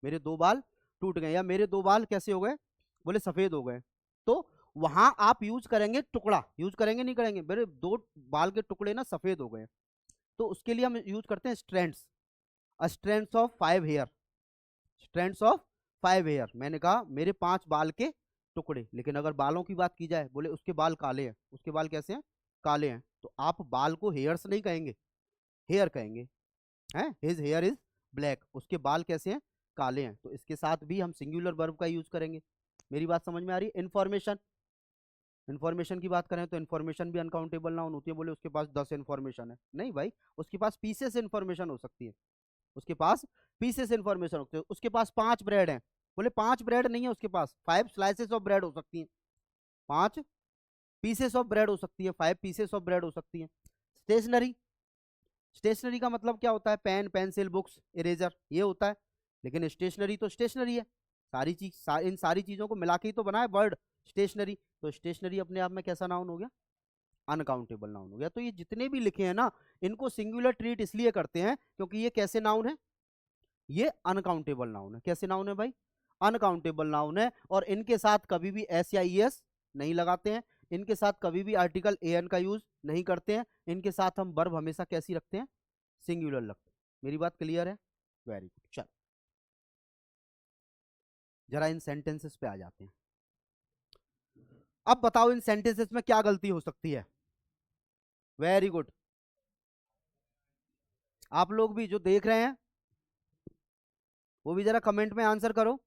मेरे 2 बाल टूट गए, या मेरे 2 बाल कैसे हो गए? बोले सफेद हो गए। तो वहां आप यूज करेंगे टुकड़ा, यूज करेंगे नहीं करेंगे? मेरे 2 बाल के टुकड़े ना सफेद हो गए, तो उसके लिए हम यूज करते हैं strands. Strands of 5 hair, strands of 5 hair. मैंने कहा मेरे 5 बाल के टुकड़े, लेकिन अगर बालों की बात की जाए, बोले उसके बाल काले हैं, उसके बाल कैसे हैं? काले हैं। तो आप बाल को हेयर्स नहीं कहेंगे, हेयर कहेंगे, हैं? हिज हेयर इज ब्लैक, उसके बाल कैसे हैं? काले हैं। तो इसके साथ भी हम सिंगुलर वर्ब का यूज करेंगे। मेरी बात समझ में आ रही है? इन्फॉर्मेशन, इन्फॉर्मेशन की बात करें तो इन्फॉर्मेशन भी अनकाउंटेबल नाउन होती है। बोले उसके पास 10 इन्फॉर्मेशन है, नहीं भाई, उसके पास पीसेस इन्फॉर्मेशन हो सकती है, उसके पास पीसेस इन्फॉर्मेशन होती है। उसके पास 5 ब्रेड हैं, बोले 5 ब्रेड नहीं है उसके पास, 5 स्लाइसेस ऑफ ब्रेड हो सकती है, 5 पीसेस ऑफ ब्रेड हो सकती है, 5 पीसेस ऑफ ब्रेड हो सकती है। स्टेशनरी, स्टेशनरी का मतलब क्या होता है? पेन, पेंसिल, बुक्स, इरेजर, ये होता है। लेकिन स्टेशनरी तो स्टेशनरी है, सारी चीज इन सारी चीजों को मिला के ही तो बना है वर्ड स्टेशनरी। तो स्टेशनरी अपने आप में कैसा नाउन हो गया? अनकाउंटेबल नाउन हो गया। तो ये जितने भी लिखे हैं ना, इनको सिंगुलर ट्रीट इसलिए करते हैं क्योंकि ये कैसे नाउन है? ये अनकाउंटेबल नाउन है। कैसे नाउन है भाई? अनकाउंटेबल नाउन है। और इनके साथ कभी भी एस या ई एस नहीं लगाते हैं, इनके साथ कभी भी आर्टिकल ए एन का यूज नहीं करते हैं, इनके साथ हम वर्ब हमेशा कैसी रखते हैं? सिंगुलर रखते हैं। मेरी बात क्लियर है? Very good. चल जरा इन सेंटेंसेस पे आ जाते हैं। अब बताओ इन सेंटेंसेस में क्या गलती हो सकती है? Very good. आप लोग भी जो देख रहे हैं वो भी जरा कमेंट में आंसर करो।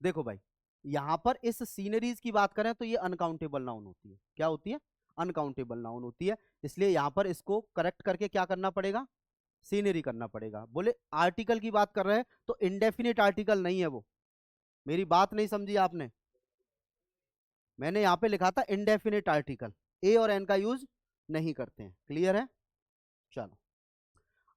देखो भाई, यहां पर इस सीनरीज की बात करें तो ये अनकाउंटेबल नाउन होती है। क्या होती है? अनकाउंटेबल नाउन होती है। इसलिए यहां पर इसको करेक्ट करके क्या करना पड़ेगा? सीनरी करना पड़ेगा। बोले आर्टिकल की बात कर रहे हैं तो इंडेफिनिट आर्टिकल नहीं है वो। मेरी बात नहीं समझी आपने? मैंने यहां पे लिखा था इंडेफिनिट आर्टिकल, ए और एन का यूज नहीं करते हैं। क्लियर है? चलो,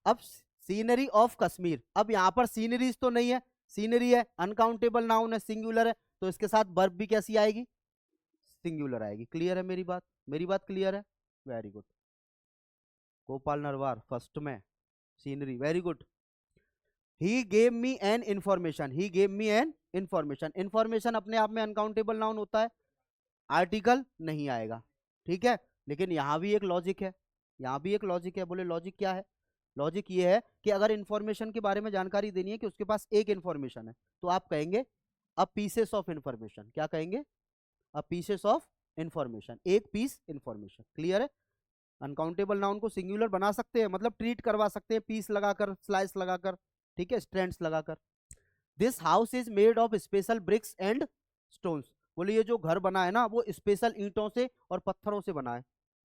अब सीनरी ऑफ कश्मीर। अब यहां पर सीनरीज तो नहीं है, सीनरी है, अनकाउंटेबल नाउन है, सिंगुलर है, तो इसके साथ वर्ब भी कैसी आएगी? सिंगुलर आएगी। क्लियर है मेरी बात? मेरी बात क्लियर है? Very good. Gopal Narwar first में, scenery, very good. He gave me an information, he gave me an information. Information अपने आप में अनकाउंटेबल नाउन होता है, आर्टिकल नहीं आएगा, ठीक है। लेकिन यहां भी एक लॉजिक है, यहां भी एक लॉजिक है। बोले लॉजिक क्या है? लॉजिक ये है कि अगर इंफॉर्मेशन के बारे में जानकारी देनी है कि उसके पास एक इंफॉर्मेशन है, तो आप कहेंगे अ पीसेस ऑफ इंफॉर्मेशन। क्या कहेंगे? अ पीसेस ऑफ इंफॉर्मेशन, एक पीस इंफॉर्मेशन। क्लियर है? अनकाउंटेबल नाउन को सिंगुलर बना सकते हैं, मतलब ट्रीट करवा सकते हैं पीस लगाकर, स्लाइस लगाकर, ठीक है, स्ट्रैंड्स लगाकर। This house is made of special bricks and stones. बोले ये जो घर बना है ना, वो स्पेशल ईंटों से और पत्थरों से बना है।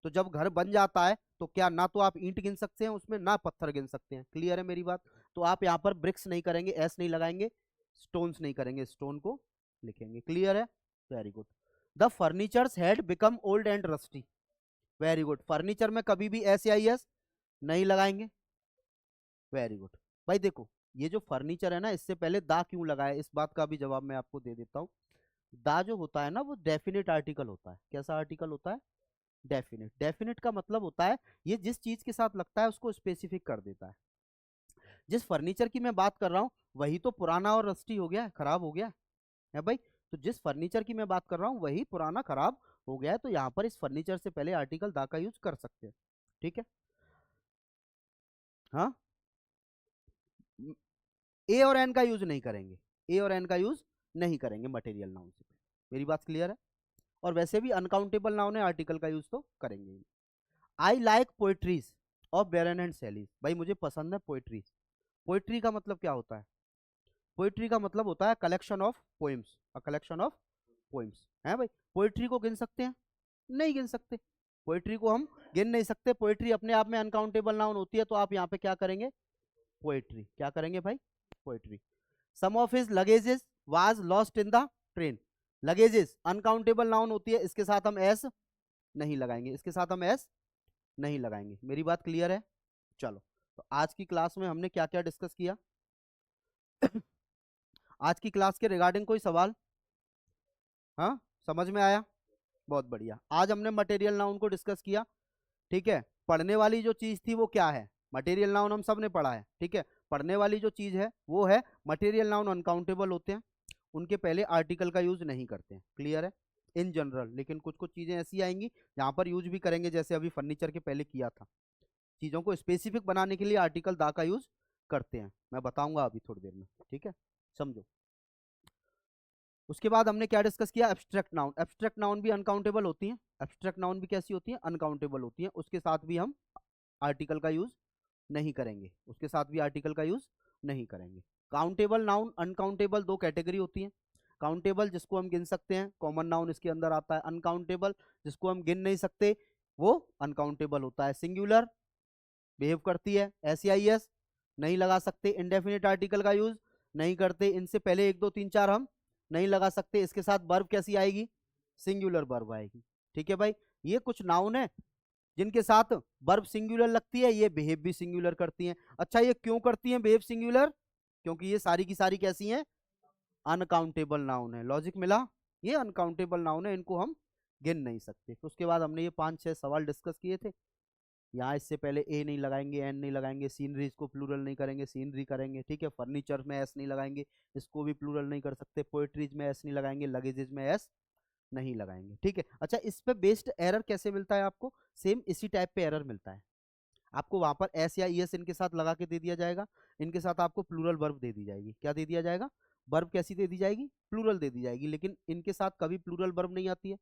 तो जब घर बन जाता है तो क्या ना तो आप ईंट गिन सकते हैं उसमें, ना पत्थर गिन सकते हैं। क्लियर है मेरी बात? तो आप यहाँ पर ब्रिक्स नहीं करेंगे, एस नहीं लगाएंगे, स्टोन्स नहीं करेंगे, स्टोन को लिखेंगे। क्लियर है? Very good. The furnitures had become old and rusty. Very good. Furniture में कभी भी एस या एस नहीं लगाएंगे। Very good. भाई देखो, ये जो फर्नीचर है ना, इससे पहले दा क्यों लगाया, इस बात का भी जवाब मैं आपको दे देता हूँ। दा जो होता है ना, वो डेफिनेट आर्टिकल होता है। कैसा आर्टिकल होता है? डेफिनेट। डेफिनेट का मतलब होता है ये जिस चीज के साथ लगता है उसको स्पेसिफिक कर देता है। जिस फर्नीचर की मैं बात कर रहा हूँ वही तो पुराना और रस्टी हो गया है, खराब हो गया है भाई। तो जिस फर्नीचर की मैं बात कर रहा हूँ वही पुराना खराब हो गया है, तो यहाँ पर इस फर्नीचर से पहले आर्टिकल दा का यूज कर सकते हैं, ठीक है। हाँ, ए और एन का यूज नहीं करेंगे, ए और एन का यूज नहीं करेंगे मटेरियल नाउन से। मेरी बात क्लियर है? और वैसे भी अनकाउंटेबल नाउन है, आर्टिकल का यूज तो करेंगे ही। I like poetries of Byron and Shelley. भाई मुझे पसंद है पोएट्री। पोएट्री का मतलब क्या होता है? पोएट्री का मतलब होता है collection of poems, a collection of poems है भाई। पोइट्री को गिन सकते हैं? नहीं गिन सकते, पोइट्री को हम गिन नहीं सकते। पोइट्री अपने आप में अनकाउंटेबल नाउन होती है, तो आप यहाँ पे क्या करेंगे? पोइट्री। क्या करेंगे भाई? Poetry. Some of his luggages was lost in the train. Luggages uncountable noun होती है, इसके साथ हम एस नहीं लगाएंगे, इसके साथ हम एस नहीं लगाएंगे। मेरी बात क्लियर है? चलो, तो आज की क्लास में हमने क्या क्या डिस्कस किया? आज की क्लास के रिगार्डिंग कोई सवाल? हाँ, समझ में आया? बहुत बढ़िया। आज हमने मटेरियल नाउन को डिस्कस किया। ठीक है, पढ़ने वाली जो चीज थी वो क्या है? मटेरियल नाउन हम सब ने पढ़ा है। ठीक है, पढ़ने वाली जो चीज है वो है मटेरियल नाउन अनकाउंटेबल होते हैं, उनके पहले आर्टिकल का यूज नहीं करते हैं। क्लियर है? In general. लेकिन कुछ कुछ चीजें ऐसी आएंगी जहां पर यूज भी करेंगे, जैसे अभी फर्नीचर के पहले किया था। चीजों को स्पेसिफिक बनाने के लिए आर्टिकल दा का यूज करते हैं, मैं बताऊंगा अभी थोड़ी देर में। ठीक है, समझो। उसके बाद हमने क्या डिस्कस किया? Abstract noun. एब्स्ट्रैक्ट नाउन भी अनकाउंटेबल होती हैं। एब्स्ट्रैक्ट नाउन भी कैसी होती हैं? अनकाउंटेबल होती हैं। उसके साथ भी हम आर्टिकल का यूज नहीं करेंगे, उसके साथ भी आर्टिकल का यूज नहीं करेंगे। काउंटेबल नाउन, अनकाउंटेबल, दो कैटेगरी होती है। काउंटेबल जिसको हम गिन सकते हैं, कॉमन नाउन इसके अंदर आता है। अनकाउंटेबल जिसको हम गिन नहीं सकते, वो अनकाउंटेबल होता है। सिंगुलर बिहेव करती है, एस नहीं लगा सकते। इंडेफिनिट आर्टिकल का यूज नहीं करते, इनसे पहले 1 2 3 4 हम नहीं लगा सकते। इसके साथ वर्ब कैसी आएगी? सिंगुलर वर्ब आएगी। ठीक है भाई, ये कुछ नाउन है जिनके साथ वर्ब सिंगुलर लगती है, ये बिहेव भी सिंगुलर करती हैं। अच्छा, ये क्यों करती हैं बिहेव सिंगुलर? क्योंकि ये सारी की सारी कैसी हैं? अनकाउंटेबल नाउन है। लॉजिक मिला? ये अनकाउंटेबल नाउन है, इनको हम गिन नहीं सकते। तो उसके बाद हमने ये 5 6 सवाल डिस्कस किए थे। यहाँ इससे पहले ए नहीं लगाएंगे, एन नहीं लगाएंगे, सीनरीज को प्लूरल नहीं करेंगे, सीनरी करेंगे। ठीक है, फर्नीचर में एस नहीं लगाएंगे, इसको भी प्लूरल नहीं कर सकते। पोएट्रीज में एस नहीं लगाएंगे, लगेजेज में एस नहीं लगाएंगे। ठीक है, अच्छा, इस पे बेस्ड एरर कैसे मिलता है आपको? सेम इसी टाइप पे एरर मिलता है आपको। वहां पर एस या ईएस इनके साथ लगा के दे दिया जाएगा, इनके साथ आपको प्लूरल वर्ब दे दी जाएगी। क्या दे दिया जाएगा? वर्ब कैसी दे दी जाएगी? प्लूरल दे दी जाएगी। लेकिन इनके साथ कभी प्लूरल वर्ब नहीं आती है,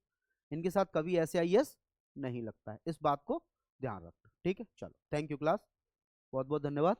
इनके साथ कभी एस या ईएस नहीं लगता है। इस बात को ध्यान रखना। ठीक है, चलो, थैंक यू क्लास, बहुत बहुत धन्यवाद।